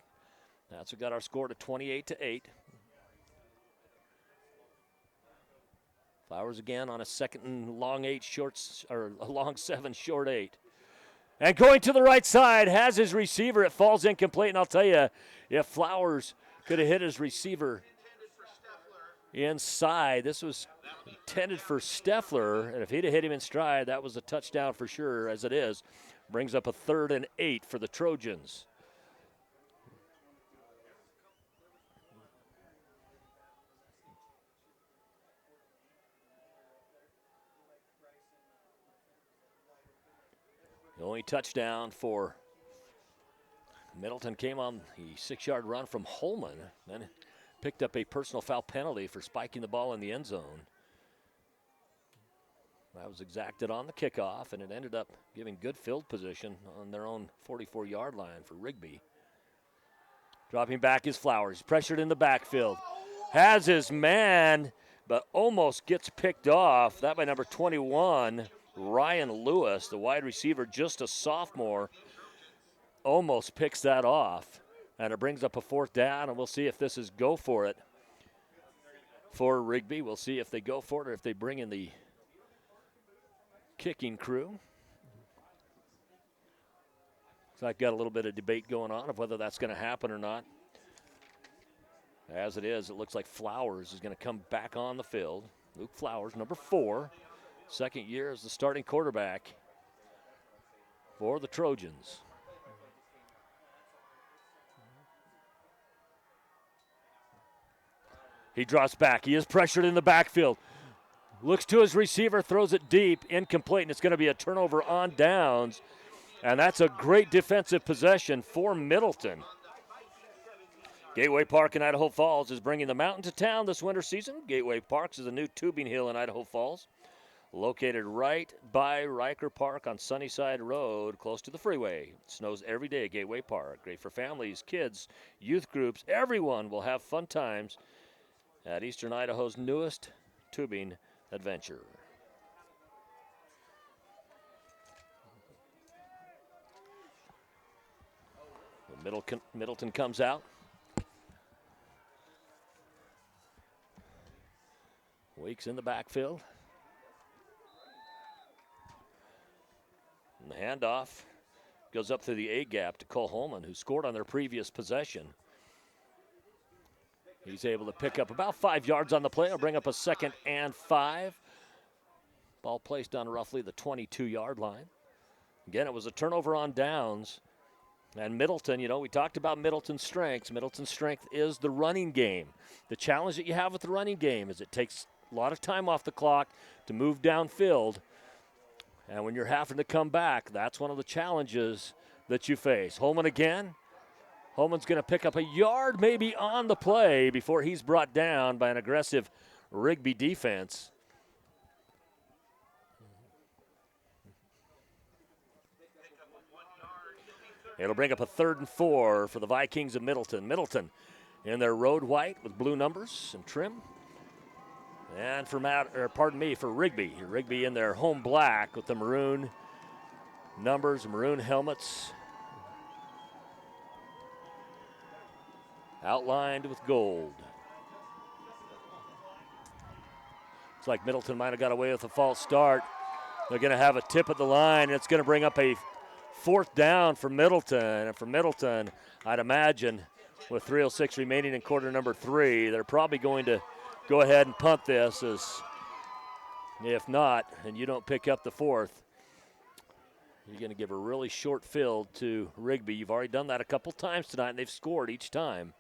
That's what got our score to 28-8. Flowers again on a 2nd and long 8 shorts, or a long 7 short 8. And going to the right side, has his receiver. It falls incomplete, and I'll tell you, if Flowers could have hit his receiver inside. This was intended for Steffler, and if he'd have hit him in stride, that was a touchdown for sure. As it is, brings up a 3rd and 8 for the Trojans. The only touchdown for Middleton came on the 6-yard run from Holman, then picked up a personal foul penalty for spiking the ball in the end zone. That was exacted on the kickoff, and it ended up giving good field position on their own 44-yard line for Rigby. Dropping back is Flowers, pressured in the backfield. Has his man, but almost gets picked off. That by number 21, Ryan Lewis, the wide receiver, just a sophomore. Almost picks that off, and it brings up a 4th down, and we'll see if this is go for it for Rigby. We'll see if they go for it or if they bring in the kicking crew. So I've got a little bit of debate going on of whether that's going to happen or not. As it is, it looks like Flowers is going to come back on the field. Luke Flowers, number 4, 2nd year as the starting quarterback for the Trojans. He drops back. He is pressured in the backfield. Looks to his receiver, throws it deep, incomplete, and it's going to be a turnover on downs. And that's a great defensive possession for Middleton. Gateway Park in Idaho Falls is bringing the mountain to town this winter season. Gateway Parks is a new tubing hill in Idaho Falls, located right by Riker Park on Sunnyside Road, close to the freeway. It snows every day at Gateway Park. Great for families, kids, youth groups. Everyone will have fun times at Eastern Idaho's newest tubing adventure. Middleton comes out. Weeks in the backfield. And the handoff goes up through the A gap to Cole Holman, who scored on their previous possession. He's able to pick up about 5 yards on the play. He'll bring up a 2nd and 5. Ball placed on roughly the 22-yard line. Again, it was a turnover on downs. And Middleton, we talked about Middleton's strengths. Middleton's strength is the running game. The challenge that you have with the running game is it takes a lot of time off the clock to move downfield. And when you're having to come back, that's one of the challenges that you face. Holman again. Holman's going to pick up a yard maybe on the play before he's brought down by an aggressive Rigby defense. It'll bring up a 3rd and 4 for the Vikings of Middleton. Middleton in their road white with blue numbers and trim. And for Rigby. Rigby in their home black with the maroon numbers, maroon helmets. Outlined with gold. Looks like Middleton might have got away with a false start. They're going to have a tip at the line, and it's going to bring up a 4th down for Middleton. And for Middleton, I'd imagine with 3:06 remaining in quarter number 3, they're probably going to go ahead and punt this. As if not, and you don't pick up the 4th, you're going to give a really short field to Rigby. You've already done that a couple times tonight, and they've scored each time.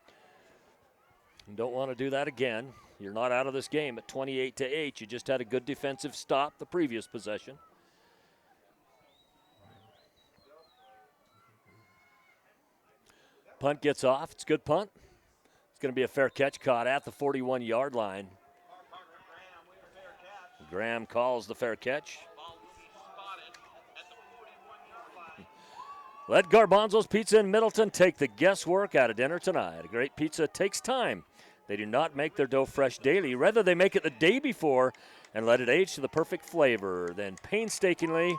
You don't want to do that again. You're not out of this game at 28-8. You just had a good defensive stop the previous possession. Punt gets off. It's a good punt. It's going to be a fair catch caught at the 41-yard line. Graham calls the fair catch. Let Garbanzo's Pizza in Middleton take the guesswork out of dinner tonight. A great pizza takes time. They do not make their dough fresh daily. Rather, they make it the day before and let it age to the perfect flavor. Then painstakingly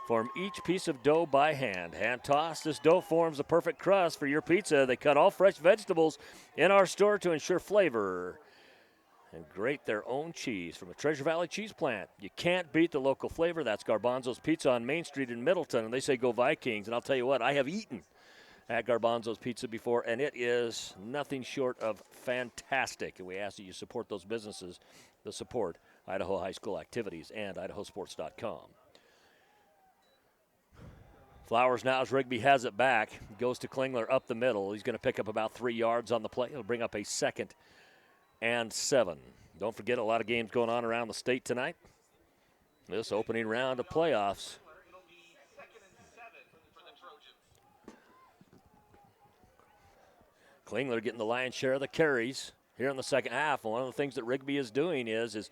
form each piece of dough by hand. Hand tossed, this dough forms the perfect crust for your pizza. They cut all fresh vegetables in our store to ensure flavor and grate their own cheese from a Treasure Valley cheese plant. You can't beat the local flavor. That's Garbanzo's Pizza on Main Street in Middleton, and they say go Vikings. And I'll tell you what, I have eaten at Garbanzo's Pizza before, and it is nothing short of fantastic. And we ask that you support those businesses that support Idaho high school activities and IdahoSports.com. Flowers now as Rigby has it back. Goes to Klingler up the middle. He's going to pick up about 3 yards on the play. He'll bring up a 2nd and 7. Don't forget, a lot of games going on around the state tonight. This opening round of playoffs. Klingler getting the lion's share of the carries here in the second half. And one of the things that Rigby is doing is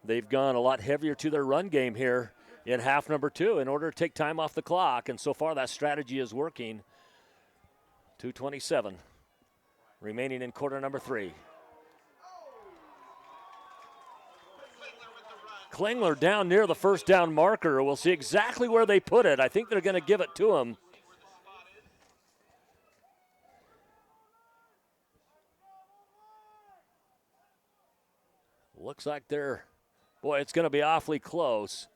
they've gone a lot heavier to their run game here in half number 2 in order to take time off the clock. And so far that strategy is working. 2:27 remaining in quarter number 3. Klingler down near the first down marker. We'll see exactly where they put it. I think they're going to give it to him. Looks like it's going to be awfully close.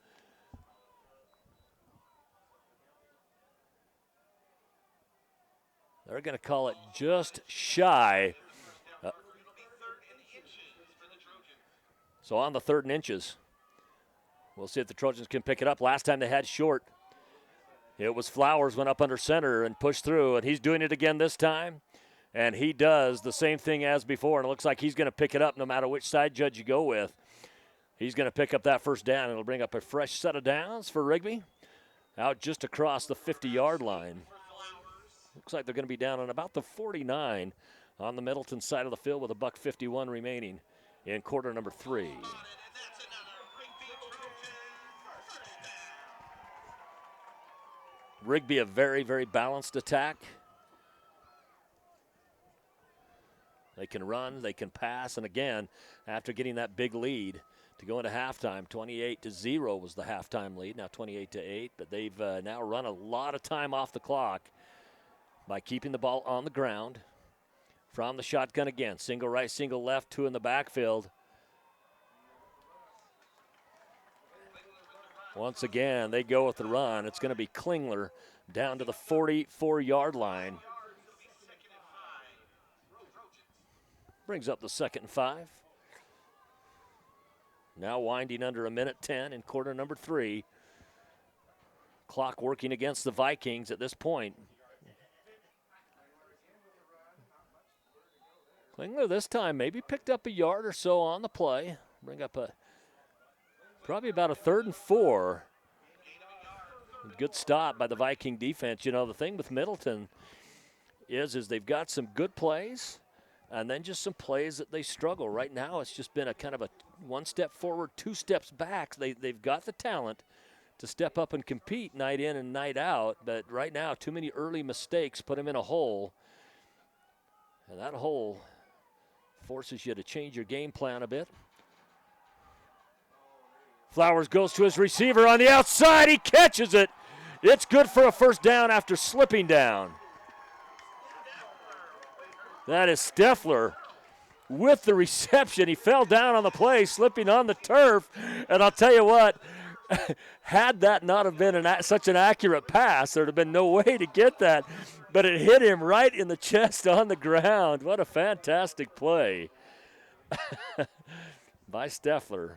They're going to call it just shy. So on the 3rd and inches. We'll see if the Trojans can pick it up. Last time they had short, it was Flowers went up under center and pushed through, and he's doing it again this time. And he does the same thing as before, and it looks like he's going to pick it up no matter which side judge you go with. He's going to pick up that first down. It'll bring up a fresh set of downs for Rigby. Out just across the 50-yard line. Looks like they're going to be down on about the 49 on the Middleton side of the field with $1:51 remaining in quarter number 3. Rigby, a very, very balanced attack. They can run, they can pass, and again, after getting that big lead to go into halftime, 28-0 was the halftime lead, now 28-8, but they've now run a lot of time off the clock by keeping the ball on the ground. From the shotgun again, single right, single left, 2 in the backfield. Once again, they go with the run. It's going to be Klingler down to the 44-yard line. Brings up the 2nd and 5. Now winding under 1:10 in quarter number 3. Clock working against the Vikings at this point. Klingler this time maybe picked up a yard or so on the play. Bring up probably about a 3rd and 4. Good stop by the Viking defense. You know, the thing with Middleton is they've got some good plays and then just some plays that they struggle. Right now it's just been a kind of a 1 step forward, 2 steps back. They've got the talent to step up and compete night in and night out, but right now too many early mistakes put them in a hole. And that hole forces you to change your game plan a bit. Flowers goes to his receiver on the outside. He catches it. It's good for a first down after slipping down. That is Steffler with the reception. He fell down on the play, slipping on the turf. And I'll tell you what, had that not have been such an accurate pass, there'd have been no way to get that. But it hit him right in the chest on the ground. What a fantastic play by Steffler.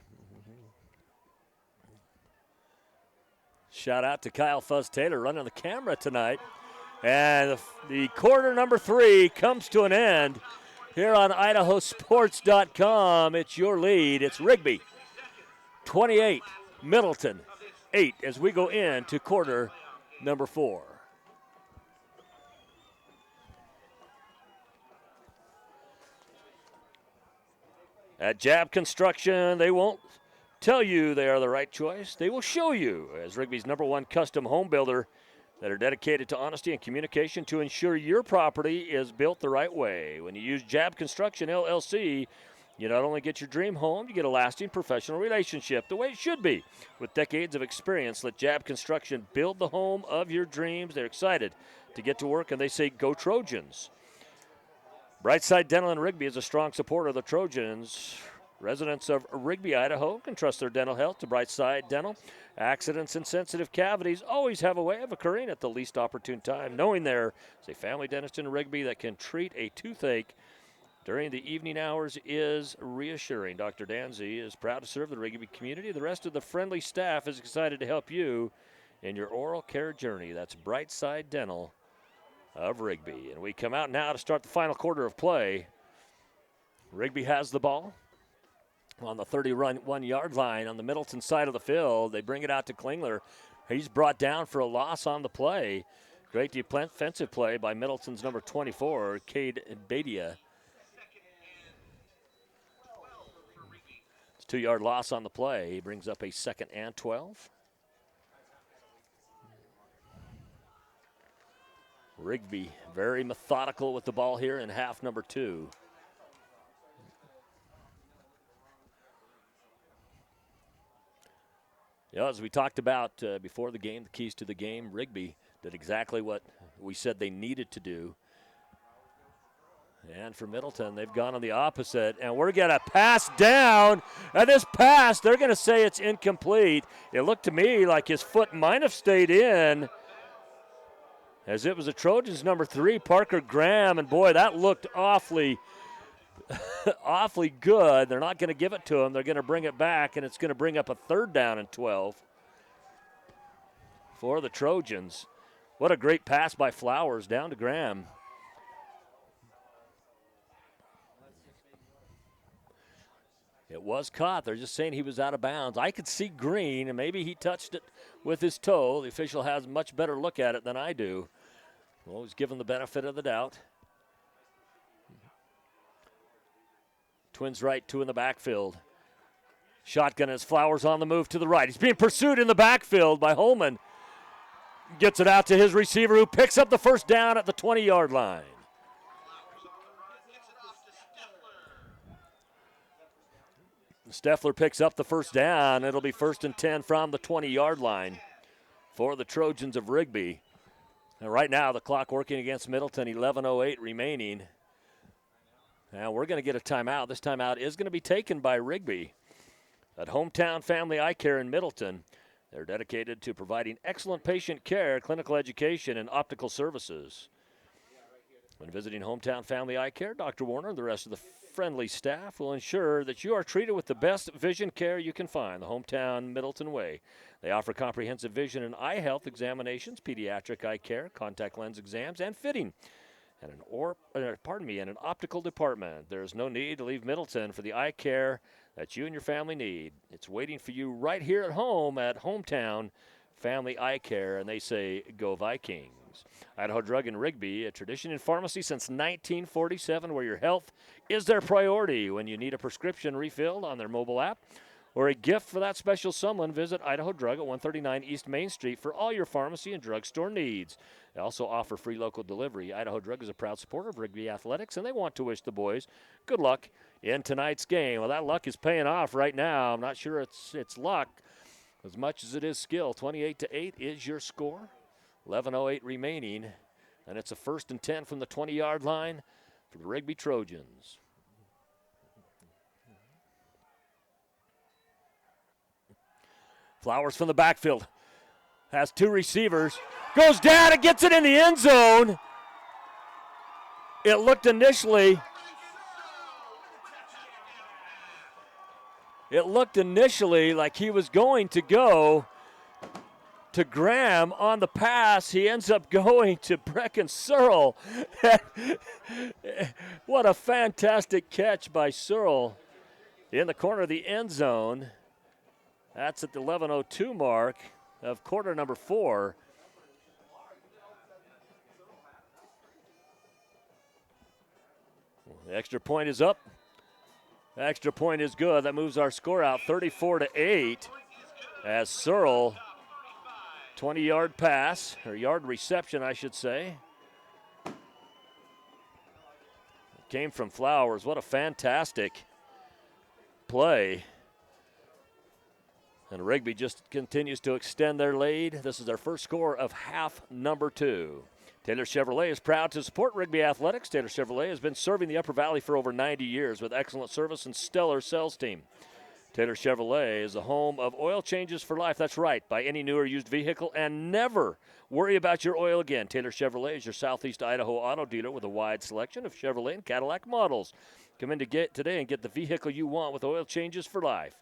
Shout out to Kyle Fuzz Taylor running the camera tonight. And the quarter number 3 comes to an end here on IdahoSports.com. It's your lead. It's Rigby 28, Middleton 8 as we go into quarter number 4. At Jab Construction, they won't tell you they are the right choice. They will show you as Rigby's #1 custom home builder that are dedicated to honesty and communication to ensure your property is built the right way. When you use Jab Construction LLC, you not only get your dream home, you get a lasting professional relationship the way it should be. With decades of experience, let Jab Construction build the home of your dreams. They're excited to get to work, and they say, go Trojans. Brightside Dental in Rigby is a strong supporter of the Trojans. Residents of Rigby, Idaho can trust their dental health to Brightside Dental. Accidents and sensitive cavities always have a way of occurring at the least opportune time. Knowing there is a family dentist in Rigby that can treat a toothache during the evening hours is reassuring. Dr. Danzy is proud to serve the Rigby community. The rest of the friendly staff is excited to help you in your oral care journey. That's Brightside Dental of Rigby. And we come out now to start the final quarter of play. Rigby has the ball on the 31-yard line on the Middleton side of the field. They bring it out to Klingler. He's brought down for a loss on the play. Great defensive play by Middleton's number 24, Cade Badia. It's a 2-yard loss on the play. He brings up a 2nd and 12. Rigby very methodical with the ball here in half number 2. Yeah, as we talked about before the game, the keys to the game, Rigby did exactly what we said they needed to do. And for Middleton, they've gone on the opposite, and we're going to pass down. And this pass, they're going to say it's incomplete. It looked to me like his foot might have stayed in, as it was a Trojans number 3, Parker Graham. And boy, that looked awfully good. They're not going to give it to him. They're going to bring it back, and it's going to bring up a 3rd down and 12 for the Trojans. What a great pass by Flowers down to Graham. It was caught. They're just saying he was out of bounds. I could see green, and maybe he touched it with his toe. The official has a much better look at it than I do. Always given the benefit of the doubt. Twins right, 2 in the backfield. Shotgun as Flowers on the move to the right. He's being pursued in the backfield by Holman. Gets it out to his receiver, who picks up the first down at the 20-yard line. Steffler picks up the first down. It'll be 1st and 10 from the 20-yard line for the Trojans of Rigby. And right now, the clock working against Middleton, 11:08 remaining. Now we're going to get a timeout. This timeout is going to be taken by Rigby at Hometown Family Eye Care in Middleton. They're dedicated to providing excellent patient care, clinical education, and optical services. When visiting Hometown Family Eye Care, Dr. Warner and the rest of the friendly staff will ensure that you are treated with the best vision care you can find, the Hometown Middleton way. They offer comprehensive vision and eye health examinations, pediatric eye care, contact lens exams, and fitting, and an optical department. There is no need to leave Middleton for the eye care that you and your family need. It's waiting for you right here at home at Hometown Family Eye Care, and they say, go Vikings. Idaho Drug and Rigby, a tradition in pharmacy since 1947, where your health is their priority. When you need a prescription refilled on their mobile app or a gift for that special someone, visit Idaho Drug at 139 East Main Street for all your pharmacy and drugstore needs. They also offer free local delivery. Idaho Drug is a proud supporter of Rigby Athletics, and they want to wish the boys good luck in tonight's game. Well, that luck is paying off right now. I'm not sure it's luck as much as it is skill. 28-8 is your score. 11:08 remaining, and it's a 1st and 10 from the 20-yard line for the Rigby Trojans. Flowers from the backfield. Has 2 receivers. Goes down and gets it in the end zone. It looked initially like he was going to go to Graham on the pass. He ends up going to Brecken Searle. What a fantastic catch by Searle in the corner of the end zone. That's at the 11:02 mark of quarter number 4. The extra point is up. The extra point is good. That moves our score out 34-8 as Searle, 20-yard pass, or yard reception, I should say. Came from Flowers. What a fantastic play. And Rigby just continues to extend their lead. This is their first score of half number 2. Taylor Chevrolet is proud to support Rigby Athletics. Taylor Chevrolet has been serving the Upper Valley for over 90 years with excellent service and stellar sales team. Taylor Chevrolet is the home of oil changes for life. That's right. Buy any new or used vehicle and never worry about your oil again. Taylor Chevrolet is your Southeast Idaho auto dealer with a wide selection of Chevrolet and Cadillac models. Come in today and get the vehicle you want with oil changes for life.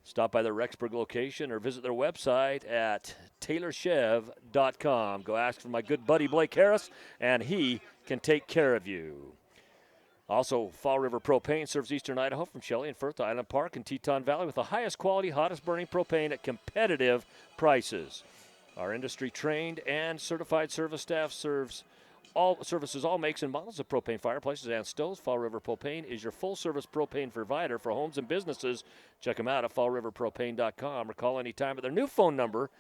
Stop by their Rexburg location or visit their website at TaylorChev.com. Go ask for my good buddy Blake Harris, and he can take care of you. Also, Fall River Propane serves eastern Idaho from Shelley and Firth to Island Park and Teton Valley with the highest quality, hottest burning propane at competitive prices. Our industry-trained and certified service staff services all makes and models of propane fireplaces and stoves. Fall River Propane is your full-service propane provider for homes and businesses. Check them out at fallriverpropane.com or call anytime at their new phone number,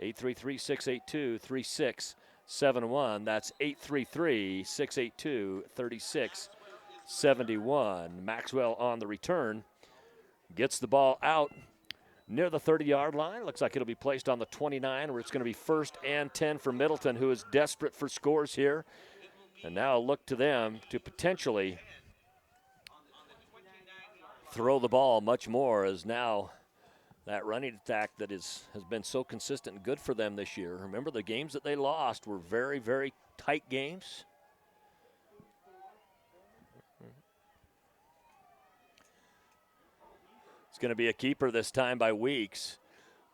833-682-3671. That's 833-682-3671. Maxwell on the return gets the ball out near the 30-yard line. Looks like it'll be placed on the 29, where it's going to be 1st and 10 for Middleton, who is desperate for scores here. And now look to them to potentially throw the ball much more, as now that running attack that has been so consistent and good for them this year. Remember, the games that they lost were very, very tight games. It's going to be a keeper this time by Weeks.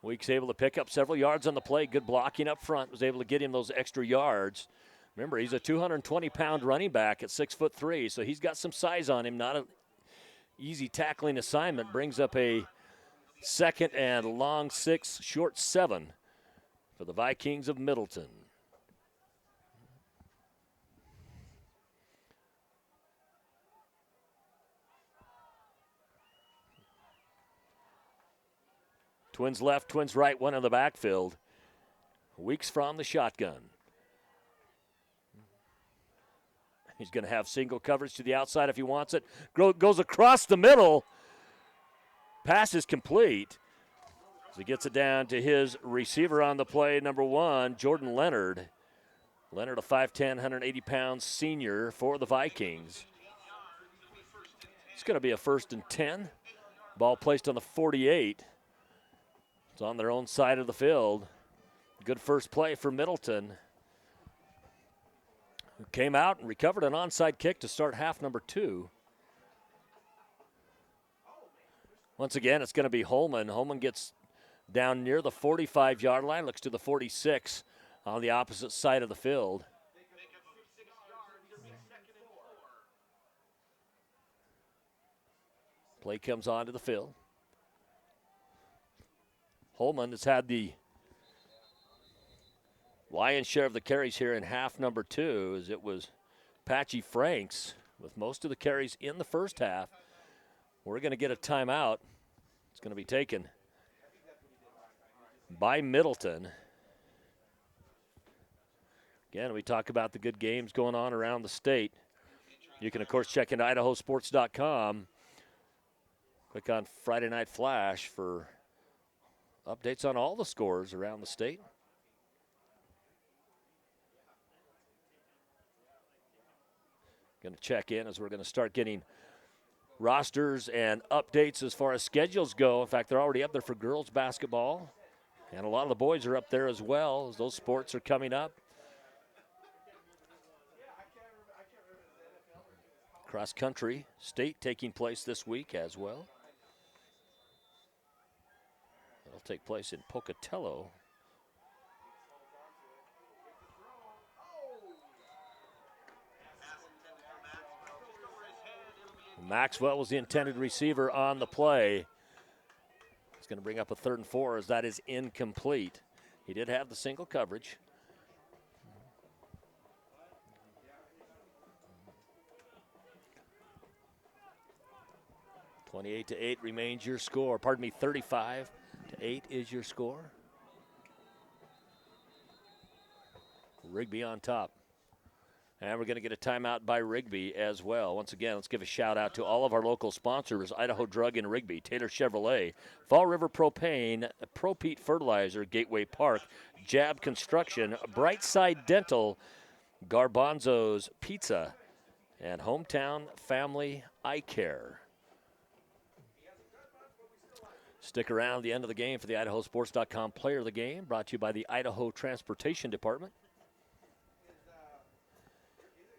Weeks able to pick up several yards on the play. Good blocking up front. Was able to get him those extra yards. Remember, he's a 220-pound running back at 6'3", so he's got some size on him. Not an easy tackling assignment brings up a 2nd and long 6, short 7 for the Vikings of Middleton. Twins left, twins right, one in the backfield. Weeks from the shotgun. He's going to have single coverage to the outside if he wants it. Goes across the middle. Pass is complete. As he gets it down to his receiver on the play, number 1, Jordan Leonard. Leonard, a 5'10", 180-pound senior for the Vikings. It's going to be a 1st and 10. Ball placed on the 48. It's on their own side of the field. Good first play for Middleton, who came out and recovered an onside kick to start half number 2. Once again, it's going to be Holman. Holman gets down near the 45-yard line, looks to the 46 on the opposite side of the field. Play comes onto the field. Holman has had the lion's share of the carries here in half number 2, as it was Patchy Franks with most of the carries in the first half. We're going to get a timeout. It's going to be taken by Middleton. Again, we talk about the good games going on around the state. You can, of course, check into IdahoSports.com. Click on Friday Night Flash for updates on all the scores around the state. Going to check in as we're going to start getting rosters and updates as far as schedules go. In fact, they're already up there for girls basketball. And a lot of the boys are up there as well, as those sports are coming up. Cross country state taking place this week as well. It'll take place in Pocatello. Maxwell was the intended receiver on the play. It's going to bring up a 3rd and 4 as that is incomplete. He did have the single coverage. (28-8) remains your score. Pardon me, 35-8 is your score. Rigby on top. And we're going to get a timeout by Rigby as well. Once again, let's give a shout out to all of our local sponsors: Idaho Drug in Rigby, Taylor Chevrolet, Fall River Propane, Pro-Pete Fertilizer, Gateway Park, Jab Construction, Brightside Dental, Garbanzo's Pizza, and Hometown Family Eye Care. Stick around at the end of the game for the IdahoSports.com Player of the Game, brought to you by the Idaho Transportation Department.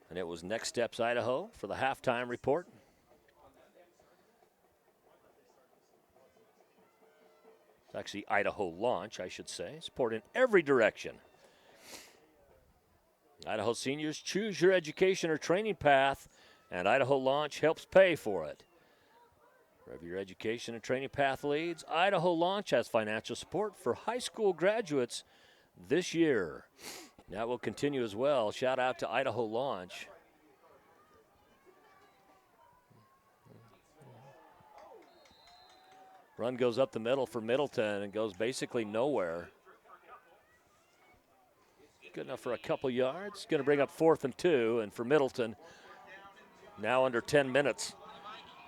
And it was Next Steps Idaho for the halftime report. It's actually Idaho Launch, I should say. Support in every direction. Idaho seniors, choose your education or training path, and Idaho Launch helps pay for it. Wherever your education and training path leads, Idaho Launch has financial support for high school graduates this year. That will continue as well. Shout out to Idaho Launch. Run goes up the middle for Middleton and goes basically nowhere. Good enough for a couple yards. Going to bring up 4th and 2, and for Middleton, now under 10 minutes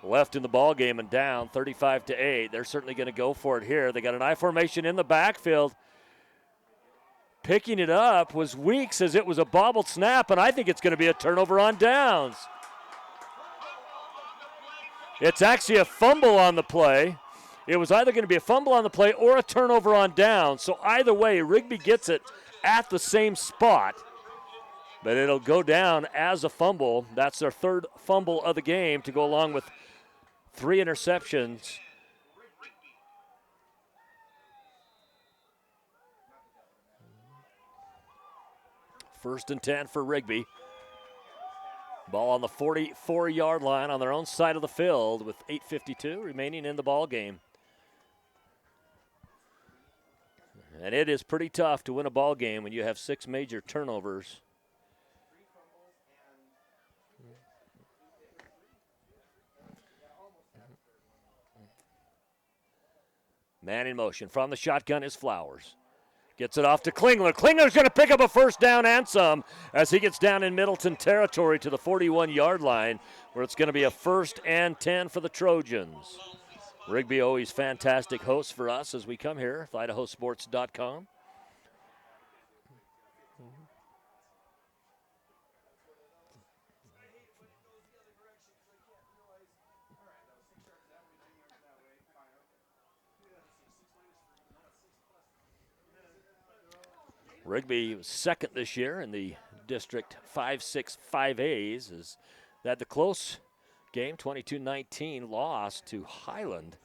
left in the ball game and down 35-8. They're certainly going to go for it here. They got an I formation in the backfield. Picking it up was Weeks, as it was a bobbled snap, and I think it's going to be a turnover on downs. It's actually a fumble on the play. It was either going to be a fumble on the play or a turnover on downs. So either way, Rigby gets it at the same spot, but it'll go down as a fumble. That's their 3rd fumble of the game to go along with 3 interceptions. First and 10 for Rigby. Ball on the 44-yard line on their own side of the field with 8:52 remaining in the ball game. And it is pretty tough to win a ball game when you have 6 major turnovers. Man in motion. From the shotgun is Flowers. Gets it off to Klingler. Klingler's going to pick up a first down and some as he gets down in Middleton territory to the 41-yard line, where it's going to be a 1st and 10 for the Trojans. Rigby, always fantastic host for us as we come here, IdahoSports.com. Rigby was second this year in the District 5-6 5As. As they had the close game, 22-19 loss to Highland.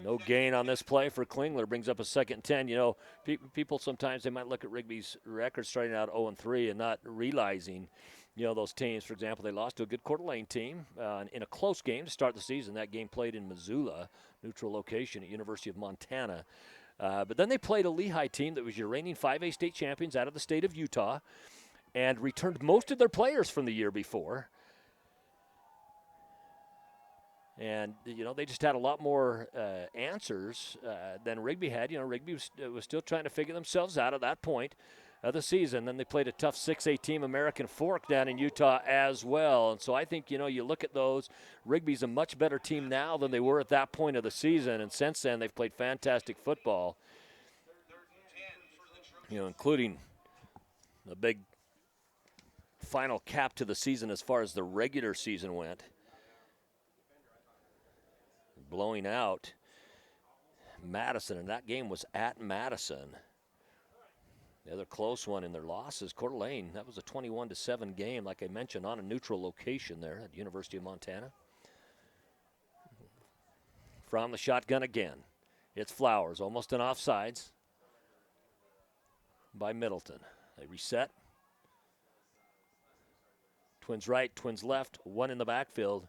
No gain on this play for Klingler. Brings up a 2nd and 10. You know, people sometimes they might look at Rigby's record starting out 0-3 and not realizing, you know, those teams. For example, they lost to a good Coeur d'Alene team in a close game to start the season. That game played in Missoula, neutral location at University of Montana. But then they played a Lehigh team that was your reigning 5A state champions out of the state of Utah and returned most of their players from the year before. And, you know, they just had a lot more answers than Rigby had. You know, Rigby was still trying to figure themselves out at that point of the season. Then they played a tough 6A team, American Fork, down in Utah as well. And so I think, you know, you look at those, Rigby's a much better team now than they were at that point of the season. And since then, they've played fantastic football, you know, including the big final cap to the season as far as the regular season went. Blowing out Madison, and that game was at Madison. The other close one in their losses, Coeur d'Alene, that was a 21-7 game, like I mentioned, on a neutral location there at University of Montana. From the shotgun again, it's Flowers, almost an offsides by Middleton. They reset. Twins right, twins left, one in the backfield.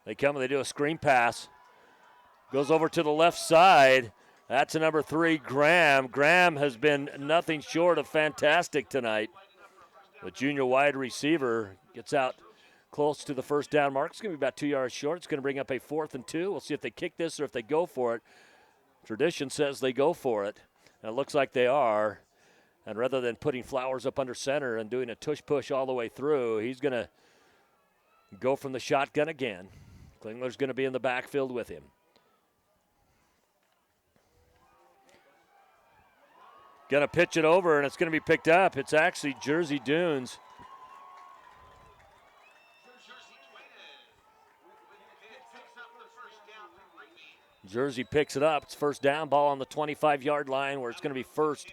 They come and they do a screen pass. Goes over to the left side. That's a number 3, Graham. Graham has been nothing short of fantastic tonight. The junior wide receiver gets out close to the first down mark. It's going to be about 2 yards short. It's going to bring up a 4th and 2. We'll see if they kick this or if they go for it. Tradition says they go for it. And it looks like they are. And rather than putting Flowers up under center and doing a tush-push all the way through, he's going to go from the shotgun again. Klingler's going to be in the backfield with him. Going to pitch it over, and it's going to be picked up. It's actually Jersey Dunes. Jersey picks it up. It's first down, ball on the 25-yard line, where it's going to be 1st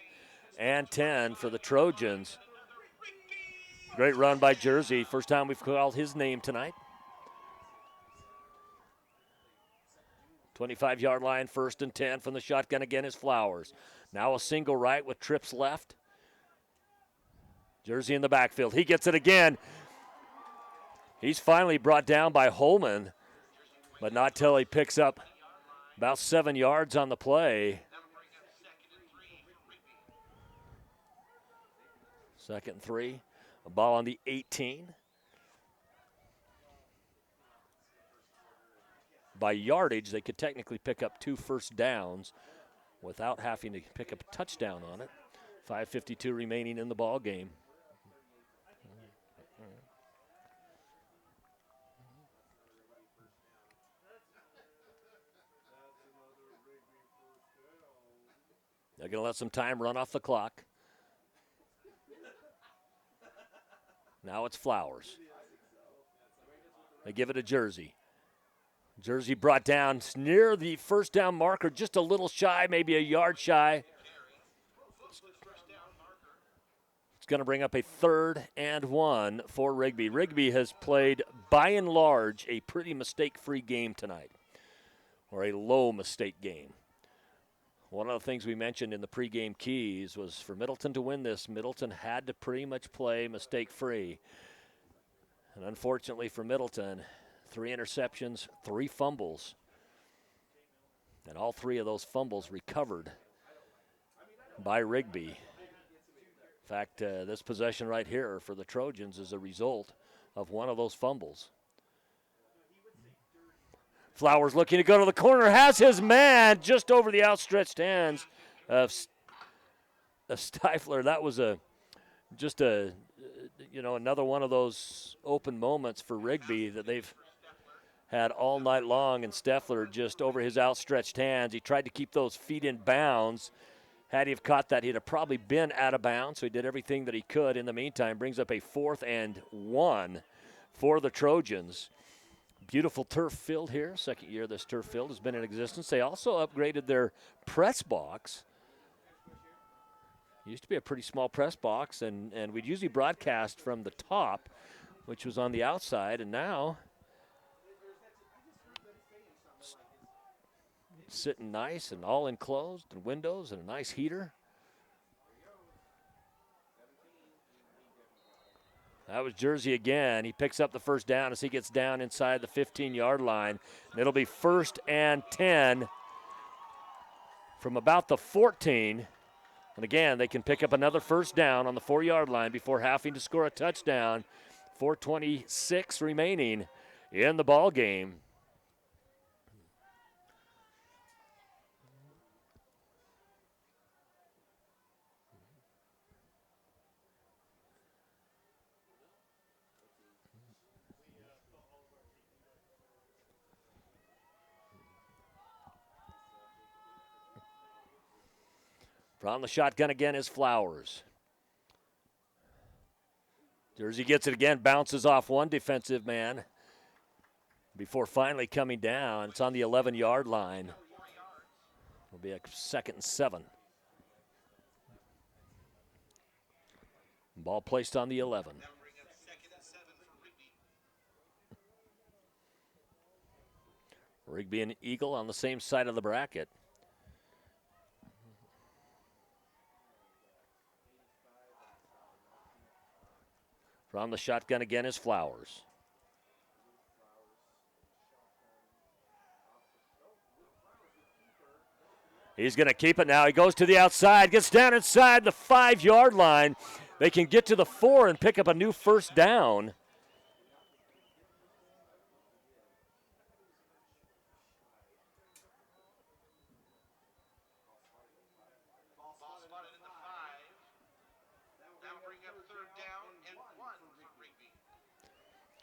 and 10 for the Trojans. Great run by Jersey. First time we've called his name tonight. 25-yard line, 1st and 10 from the shotgun again is Flowers. Now a single right with trips left. Jersey in the backfield. He gets it again. He's finally brought down by Holman, but not till he picks up about 7 yards on the play. 2nd and 3. A ball on the 18. By yardage, they could technically pick up 2 first downs without having to pick up a touchdown on it. 5:52 remaining in the ball game. They're going to let some time run off the clock. Now it's Flowers. They give it to Jersey. Jersey brought down near the first down marker, just a little shy, maybe a yard shy. It's going to bring up a 3rd and 1 for Rigby. Rigby has played, by and large, a pretty mistake-free game tonight, or a low mistake game. One of the things we mentioned in the pregame keys was for Middleton to win this, Middleton had to pretty much play mistake-free. And unfortunately for Middleton, 3 interceptions, 3 fumbles. And all 3 of those fumbles recovered by Rigby. In fact, this possession right here for the Trojans is a result of one of those fumbles. Flowers looking to go to the corner, has his man just over the outstretched hands of Stifler. That was another one of those open moments for Rigby that they've had all night long, and Stifler just over his outstretched hands. He tried to keep those feet in bounds. Had he have caught that, he'd have probably been out of bounds, so he did everything that he could. In the meantime, brings up a 4th and 1 for the Trojans. Beautiful turf field here. Second year this turf field has been in existence. They also upgraded their press box. Used to be a pretty small press box, and we'd usually broadcast from the top, which was on the outside, and now sitting nice and all enclosed and windows and a nice heater. That was Jersey again. He picks up the first down as he gets down inside the 15-yard line. And it'll be 1st and 10 from about the 14. And again, they can pick up another first down on the 4-yard line before having to score a touchdown. 4:26 remaining in the ball game. From the shotgun again is Flowers. Jersey gets it again, bounces off one defensive man before finally coming down. It's on the 11-yard line. It'll be a 2nd and 7. Ball placed on the 11. Rigby and Eagle on the same side of the bracket. From the shotgun again is Flowers. He's going to keep it now. He goes to the outside, gets down inside the 5-yard line. They can get to the 4 and pick up a new first down.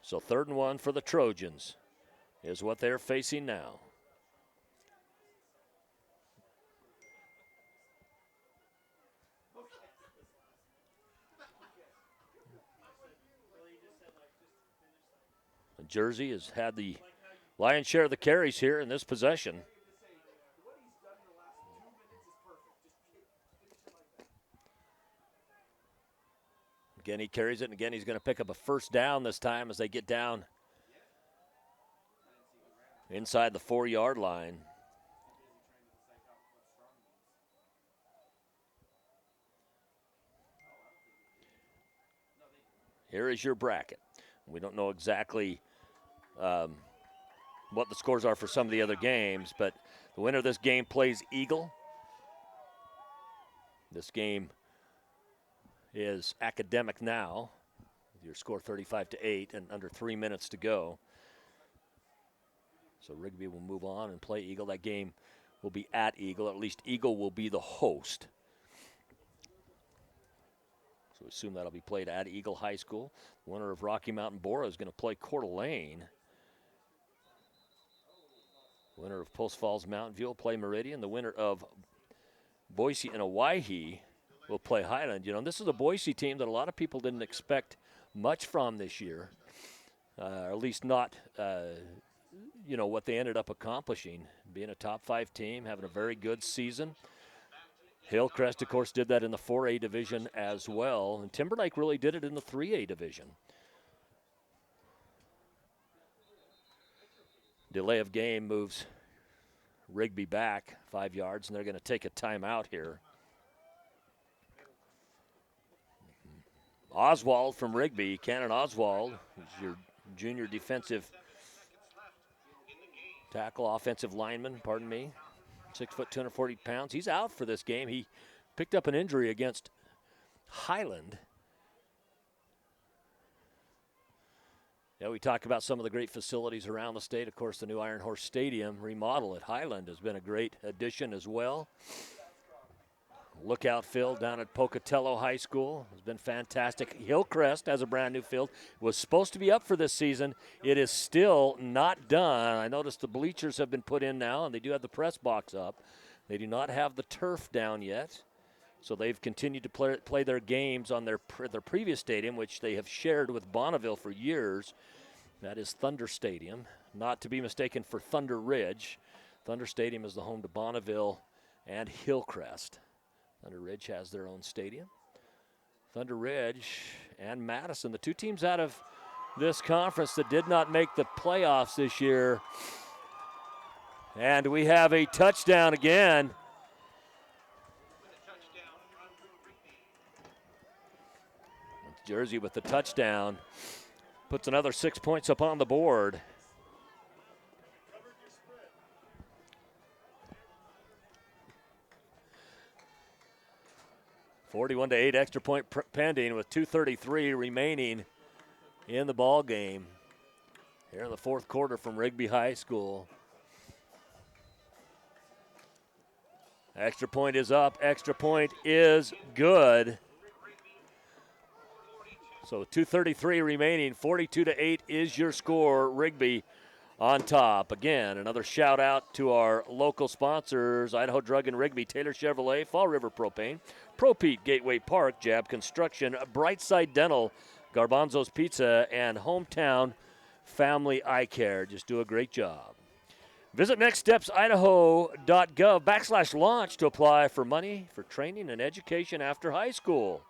So 3rd and 1 for the Trojans is what they're facing now. And Jersey has had the lion's share of the carries here in this possession. Again, he carries it, and again, he's going to pick up a first down this time as they get down inside the 4-yard line. Here is your bracket. We don't know exactly what the scores are for some of the other games, but the winner of this game plays Eagle. This game is academic now. Your score 35-8 and under 3 minutes to go. So Rigby will move on and play Eagle. That game will be at Eagle. At least Eagle will be the host. So we assume that'll be played at Eagle High School. The winner of Rocky Mountain Bora is going to play Coeur d'Alene. The winner of Post Falls Mountain View will play Meridian. The winner of Boise and Owyhee will play Highland. You know, this is a Boise team that a lot of people didn't expect much from this year, or at least not, what they ended up accomplishing, being a top 5 team, having a very good season. Hillcrest, of course, did that in the 4A division as well, and Timberlake really did it in the 3A division. Delay of game moves Rigby back 5 yards, and they're going to take a timeout here. Oswald from Rigby, Cannon Oswald, who's your junior defensive tackle, offensive lineman, pardon me. 6 foot, 240 pounds. He's out for this game. He picked up an injury against Highland. Yeah, we talk about some of the great facilities around the state. Of course, the new Iron Horse Stadium remodel at Highland has been a great addition as well. Lookout field down at Pocatello High School has been fantastic. Hillcrest has a brand new field. Was supposed to be up for this season. It is still not done. I noticed the bleachers have been put in now, and they do have the press box up. They do not have the turf down yet. So they've continued to play their games on their previous stadium, which they have shared with Bonneville for years. That is Thunder Stadium, not to be mistaken for Thunder Ridge. Thunder Stadium is the home to Bonneville and Hillcrest. Thunder Ridge has their own stadium. Thunder Ridge and Madison, the two teams out of this conference that did not make the playoffs this year. And we have a touchdown again. Jersey with the touchdown. Puts another 6 points up on the board. (41-8) extra point pending with 2:33 remaining in the ball game. Here in the fourth quarter from Rigby High School. Extra point is up. Extra point is good. So 2:33 remaining. 42-8 is your score. Rigby on top. Again, another shout out to our local sponsors, Idaho Drug and Rigby, Taylor Chevrolet, Fall River Propane, ProPete, Gateway Park, Jab Construction, Brightside Dental, Garbanzo's Pizza, and Hometown Family Eye Care. Just do a great job. Visit nextstepsidaho.gov/launch to apply for money for training and education after high school.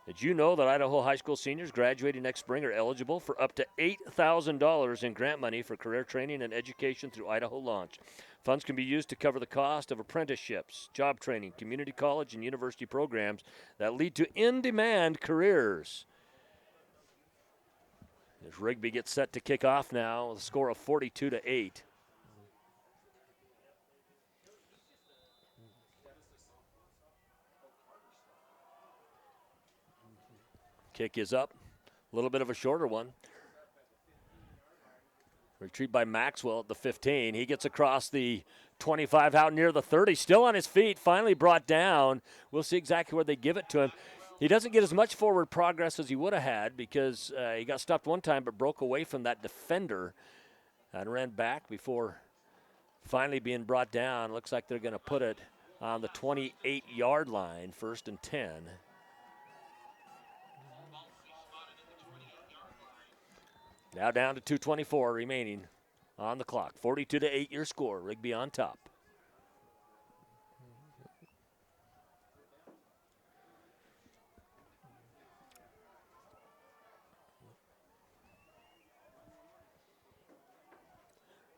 Did you know that Idaho high school seniors graduating next spring are eligible for up to $8,000 in grant money for career training and education through Idaho Launch? Funds can be used to cover the cost of apprenticeships, job training, community college, and university programs that lead to in-demand careers. As Rigby gets set to kick off now with a score of 42-8. Kick is up. A little bit of a shorter one. Retrieved by Maxwell at the 15. He gets across the 25 out near the 30. Still on his feet. Finally brought down. We'll see exactly where they give it to him. He doesn't get as much forward progress as he would have had because he got stopped one time but broke away from that defender and ran back before finally being brought down. Looks like they're going to put it on the 28-yard line, 1st and 10. Now down to 2:24 remaining on the clock. 42-8 your score. Rigby on top.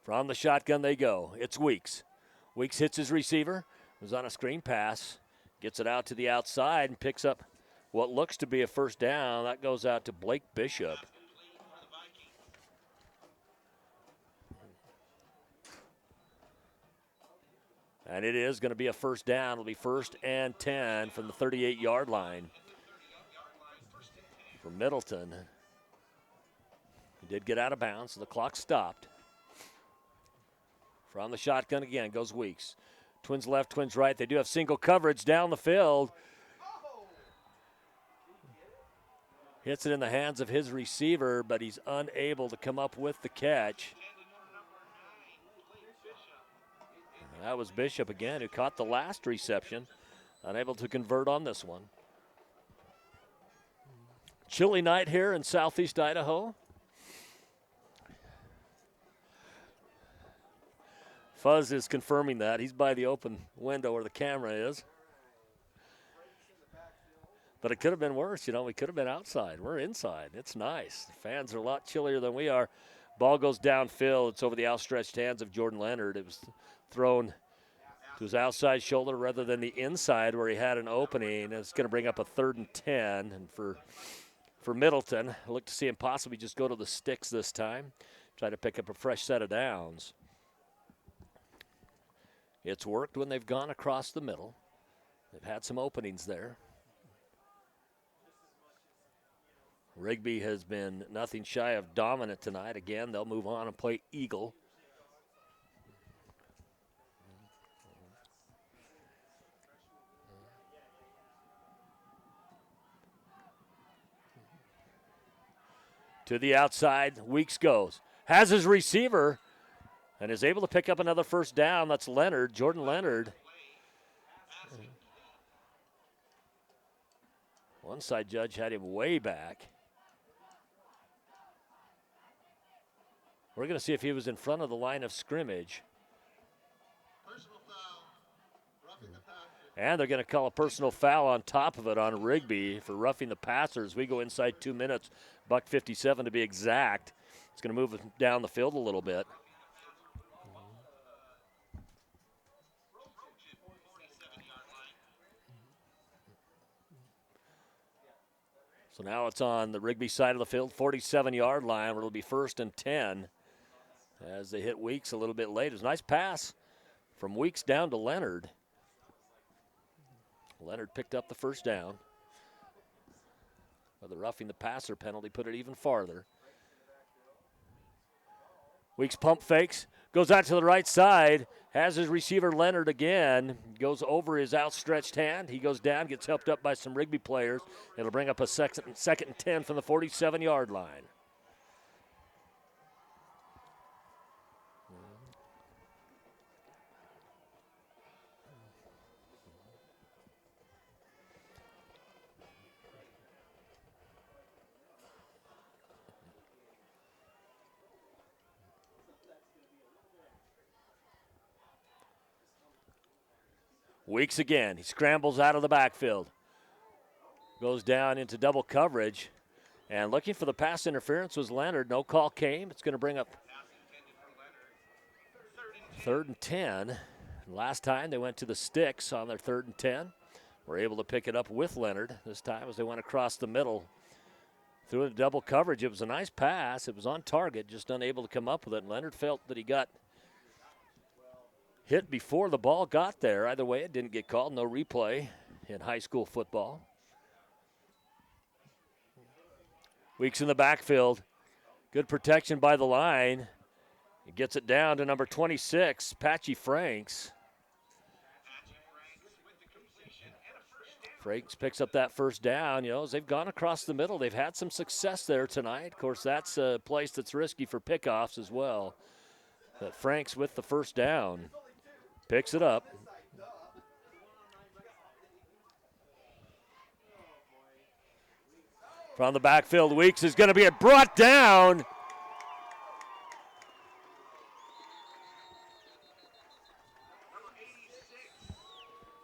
From the shotgun they go. It's Weeks. Weeks hits his receiver. Was on a screen pass. Gets it out to the outside and picks up what looks to be a first down. That goes out to Blake Bishop. And it is going to be a first down. It'll be 1st and 10 from the 38-yard line for Middleton. He did get out of bounds, so the clock stopped. From the shotgun again goes Weeks. Twins left, twins right. They do have single coverage down the field. Hits it in the hands of his receiver, but he's unable to come up with the catch. That was Bishop again, who caught the last reception. Unable to convert on this one. Chilly night here in southeast Idaho. Fuzz is confirming that. He's by the open window where the camera is. But it could have been worse. You know, we could have been outside. We're inside. It's nice. The fans are a lot chillier than we are. Ball goes downfield. It's over the outstretched hands of Jordan Leonard. It was thrown to his outside shoulder rather than the inside where he had an opening. It's going to bring up a 3rd and 10. And for Middleton, I look to see him possibly just go to the sticks this time, try to pick up a fresh set of downs. It's worked when they've gone across the middle. They've had some openings there. Rigby has been nothing shy of dominant tonight. Again, they'll move on and play Eagle. To the outside, Weeks goes. Has his receiver and is able to pick up another first down. That's Leonard, Jordan Leonard. One side judge had him way back. We're going to see if he was in front of the line of scrimmage. And they're going to call a personal foul on top of it on Rigby for roughing the passers. We go inside 2 minutes, $1:57 to be exact. It's going to move down the field a little bit. So now it's on the Rigby side of the field, 47-yard line, where it'll be 1st and 10 as they hit Weeks a little bit late. It was a nice pass from Weeks down to Leonard. Leonard picked up the first down. But the roughing the passer penalty put it even farther. Weeks pump fakes, goes out to the right side, has his receiver Leonard again, goes over his outstretched hand. He goes down, gets helped up by some Rigby players. It'll bring up a second and 10 from the 47-yard line. Weeks again. He scrambles out of the backfield. Goes down into double coverage. And looking for the pass interference was Leonard. No call came. It's going to bring up 3rd and 10. Last time they went to the sticks on their 3rd and 10. Were able to pick it up with Leonard this time as they went across the middle. Through the double coverage. It was a nice pass. It was on target, just unable to come up with it. And Leonard felt that he got hit before the ball got there. Either way, it didn't get called. No replay in high school football. Weeks in the backfield. Good protection by the line. He gets it down to number 26, Patchy Franks. Franks picks up that first down. You know, as they've gone across the middle, they've had some success there tonight. Of course, that's a place that's risky for pickoffs as well. But Franks with the first down. Picks it up. From the backfield, Weeks is going to be brought down.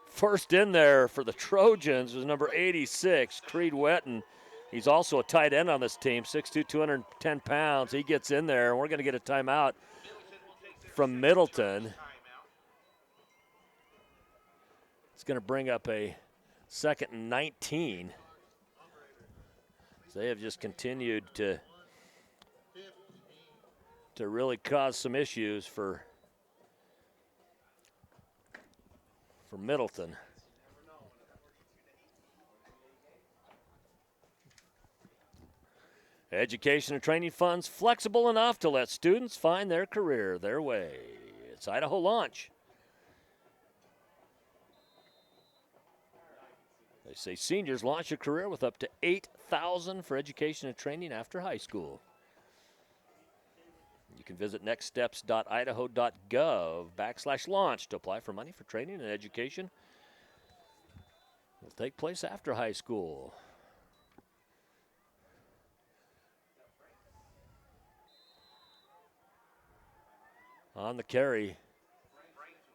First in there for the Trojans was number 86, Creed Wetton. He's also a tight end on this team, 6'2", 210 pounds. He gets in there, and we're going to get a timeout from Middleton. It's going to bring up a 2nd and 19. So they have just continued to really cause some issues for Middleton. Education and training funds flexible enough to let students find their career their way. It's Idaho Launch. They say seniors launch a career with up to $8,000 for education and training after high school. You can visit nextsteps.idaho.gov/launch to apply for money for training and education. It will take place after high school. On the carry,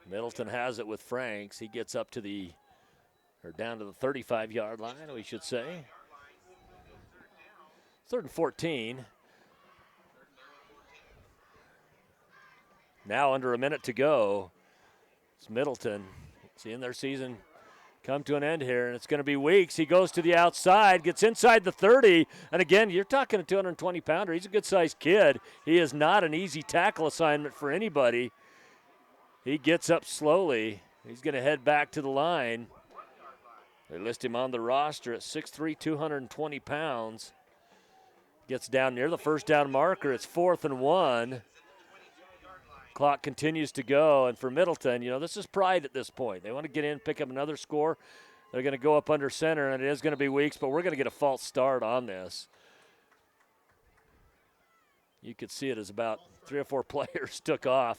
Middleton has it with Franks. He gets up to the Or down to the 35-yard line, we should say. 3rd and 14. Now under a minute to go. It's Middleton seeing their season come to an end here, and it's going to be Weeks. He goes to the outside, gets inside the 30, and again, you're talking a 220-pounder. He's a good-sized kid. He is not an easy tackle assignment for anybody. He gets up slowly. He's going to head back to the line. They list him on the roster at 6'3", 220 pounds. Gets down near the first down marker. It's 4th and 1. Clock continues to go, and for Middleton, this is pride at this point. They want to get in, pick up another score. They're going to go up under center, and it is going to be Weeks, but we're going to get a false start on this. You could see it as about 3 or 4 players took off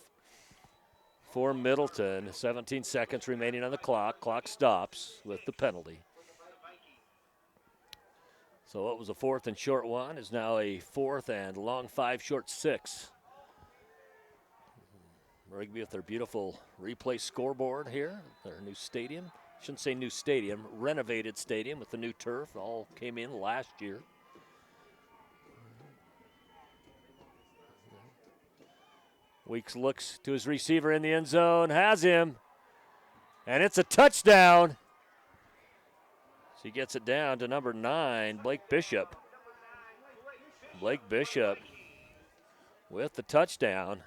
for Middleton. 17 seconds remaining on the clock. Clock stops with the penalty. So what was a 4th and short 1 is now a 4th and long 5, short 6. Rigby with their beautiful replay scoreboard here, their new stadium. Shouldn't say new stadium, renovated stadium with the new turf. All came in last year. Weeks looks to his receiver in the end zone, has him, and it's a touchdown. So he gets it down to number 9, Blake Bishop. Blake Bishop with the touchdown.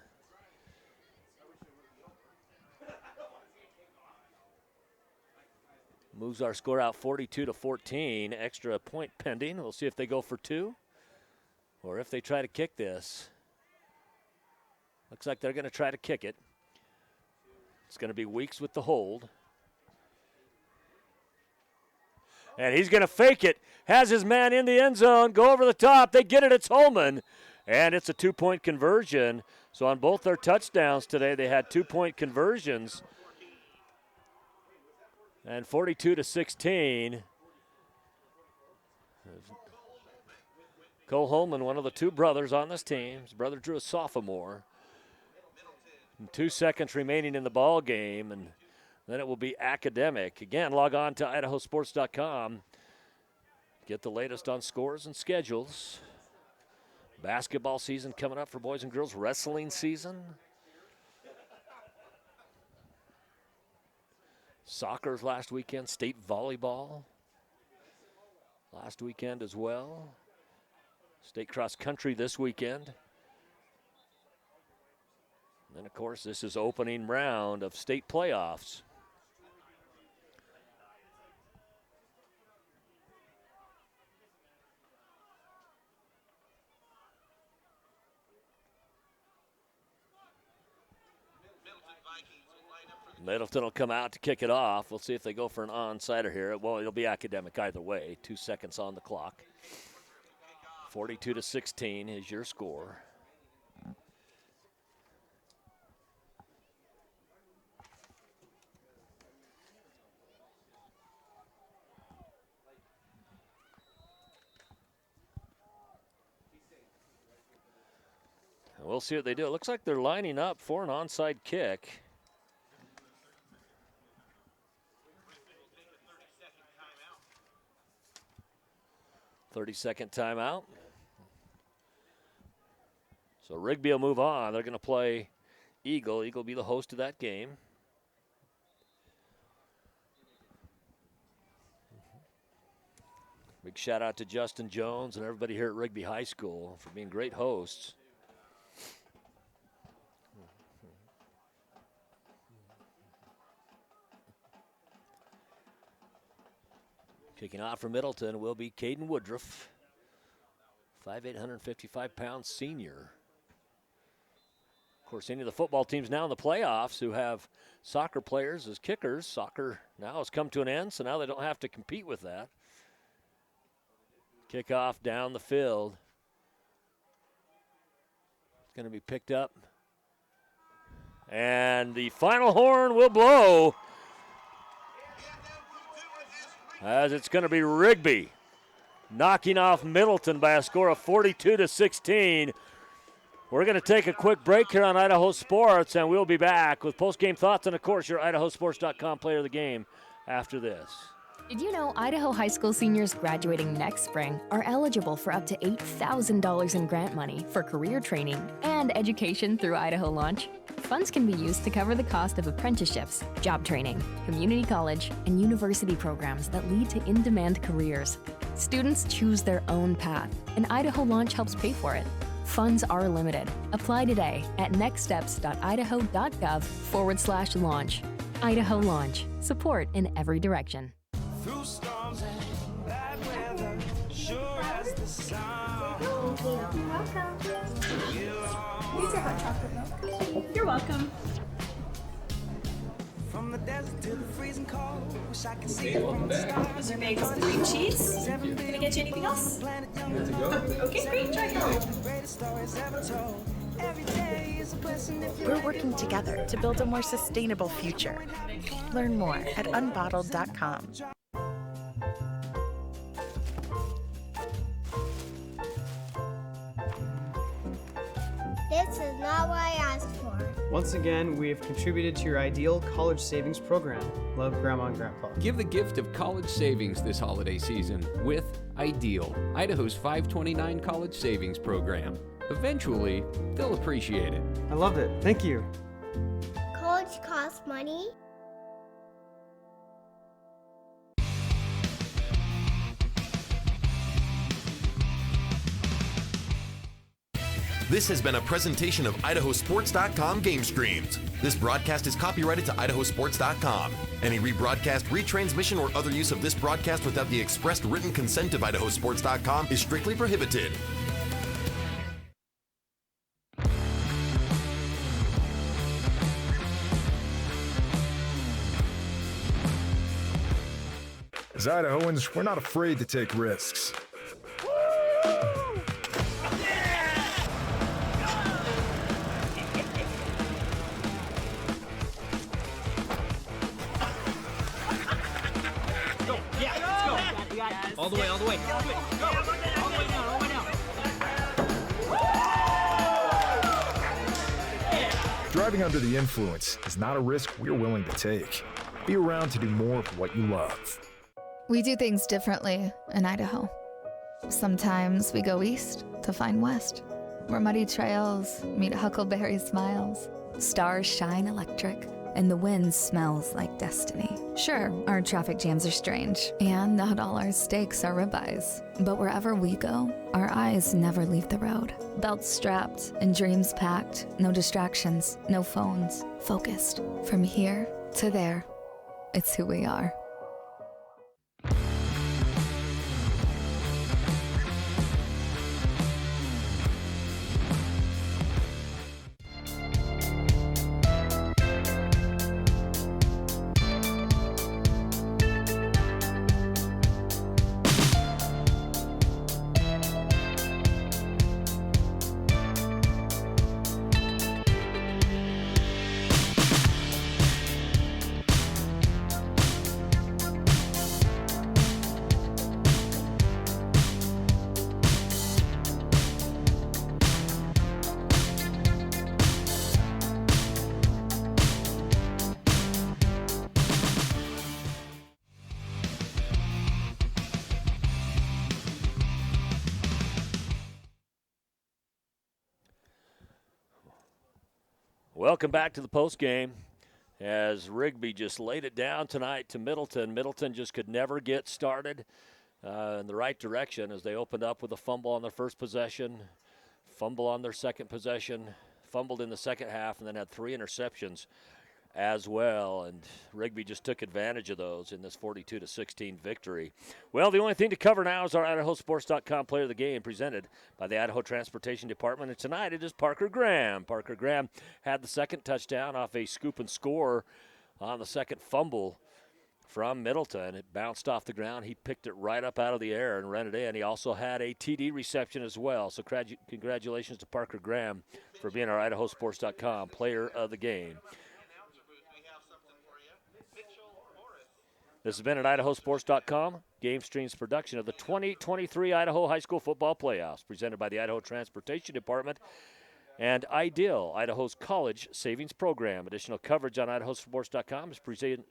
Moves our score out 42-14. Extra point pending. We'll see if they go for 2 or if they try to kick this. Looks like they're going to try to kick it. It's going to be Weeks with the hold. And he's going to fake it. Has his man in the end zone. Go over the top. They get it. It's Holman. And it's a 2-point conversion. So on both their touchdowns today, they had 2-point conversions. And 42-16. Cole Holman, one of the 2 brothers on this team. His brother Drew, a sophomore. And 2 seconds remaining in the ball game, and then it will be academic. Again, log on to IdahoSports.com. Get the latest on scores and schedules. Basketball season coming up for boys and girls. Wrestling season. Soccer's last weekend. State volleyball last weekend as well. State cross country this weekend. And then, of course, this is opening round of state playoffs. Middleton will come out to kick it off. We'll see if they go for an onside here. Well, it'll be academic either way. 2 seconds on the clock. 42-16 is your score. And we'll see what they do. It looks like they're lining up for an onside kick. 30-second timeout. So Rigby will move on. They're going to play Eagle. Eagle will be the host of that game. Big shout out to Justin Jones and everybody here at Rigby High School for being great hosts. Kicking off for Middleton will be Caden Woodruff, 5'8", 155-pound senior. Of course, any of the football teams now in the playoffs who have soccer players as kickers, soccer now has come to an end, so now they don't have to compete with that. Kickoff down the field. It's going to be picked up. And the final horn will blow, as it's going to be Rigby knocking off Middleton by a score of 42-16. We're going to take a quick break here on Idaho Sports, and we'll be back with post-game thoughts and, of course, your IdahoSports.com player of the game after this. Did you know Idaho high school seniors graduating next spring are eligible for up to $8,000 in grant money for career training and education through Idaho Launch? Funds can be used to cover the cost of apprenticeships, job training, community college, and university programs that lead to in-demand careers. Students choose their own path, and Idaho Launch helps pay for it. Funds are limited. Apply today at nextsteps.idaho.gov/launch. Idaho Launch. Support in every direction. Through storms and bad weather, sure as the sun. These are hot chocolate milk. You're welcome. From the desert to the freezing cold, wish I could see it from the stars. Your bagels and cream cheese. Can I get you anything else? Good to go. Okay, great. Try it out. We're working together to build a more sustainable future. Learn more at unbottled.com. This is not what I asked for. Once again, we have contributed to your ideal college savings program. Love, Grandma and Grandpa. Give the gift of college savings this holiday season with Ideal, Idaho's 529 college savings program. Eventually, they'll appreciate it. I love it. Thank you. College costs money. This has been a presentation of IdahoSports.com GameStreams. This broadcast is copyrighted to IdahoSports.com. Any rebroadcast, retransmission, or other use of this broadcast without the expressed written consent of IdahoSports.com is strictly prohibited. As Idahoans, we're not afraid to take risks. All the way, all the way. Go. All the way down, all the way down. Driving under the influence is not a risk we're willing to take. Be around to do more of what you love. We do things differently in Idaho. Sometimes we go east to find west, where muddy trails meet huckleberry smiles. Stars shine electric, and the wind smells like destiny. Sure, our traffic jams are strange, and not all our steaks are ribeyes. But wherever we go, our eyes never leave the road. Belts strapped and dreams packed, no distractions, no phones, focused. From here to there, it's who we are. Welcome back to the postgame as Rigby just laid it down tonight to Middleton. Middleton just could never get started in the right direction as they opened up with a fumble on their first possession, fumble on their second possession, fumbled in the second half, and then had 3 interceptions as well. And Rigby just took advantage of those in this 42-16 victory. Well, the only thing to cover now is our IdahoSports.com player of the game, presented by the Idaho Transportation Department. And tonight it is Parker Graham. Parker Graham had the second touchdown off a scoop and score on the second fumble from Middleton. It bounced off the ground. He picked it right up out of the air and ran it in. He also had a TD reception as well. So congratulations to Parker Graham for being our IdahoSports.com player of the game. This has been an IdahoSports.com GameStreams production of the 2023 Idaho High School Football Playoffs, presented by the Idaho Transportation Department. and Ideal, Idaho's college savings program. Additional coverage on IdahoSports.com is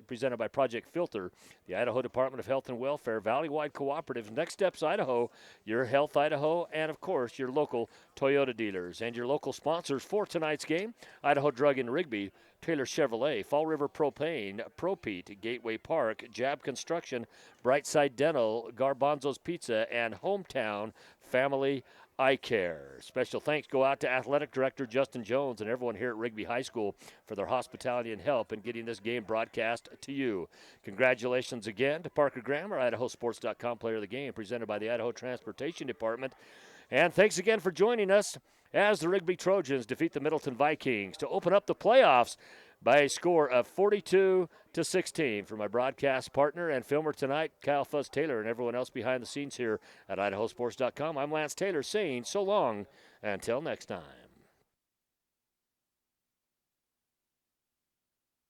presented by Project Filter, the Idaho Department of Health and Welfare, Valley-wide Cooperative, Next Steps Idaho, Your Health Idaho, and, of course, your local Toyota dealers. And your local sponsors for tonight's game, Idaho Drug in Rigby, Taylor Chevrolet, Fall River Propane, ProPete, Gateway Park, Jab Construction, Brightside Dental, Garbanzo's Pizza, and Hometown Family Eye Care. Special thanks go out to Athletic Director Justin Jones and everyone here at Rigby High School for their hospitality and help in getting this game broadcast to you. Congratulations again to Parker Graham, our IdahoSports.com player of the game, presented by the Idaho Transportation Department. And thanks again for joining us as the Rigby Trojans defeat the Middleton Vikings to open up the playoffs by a score of 42-16. For my broadcast partner and filmer tonight, Kyle Fuzz Taylor, and everyone else behind the scenes here at IdahoSports.com, I'm Lance Taylor saying so long until next time.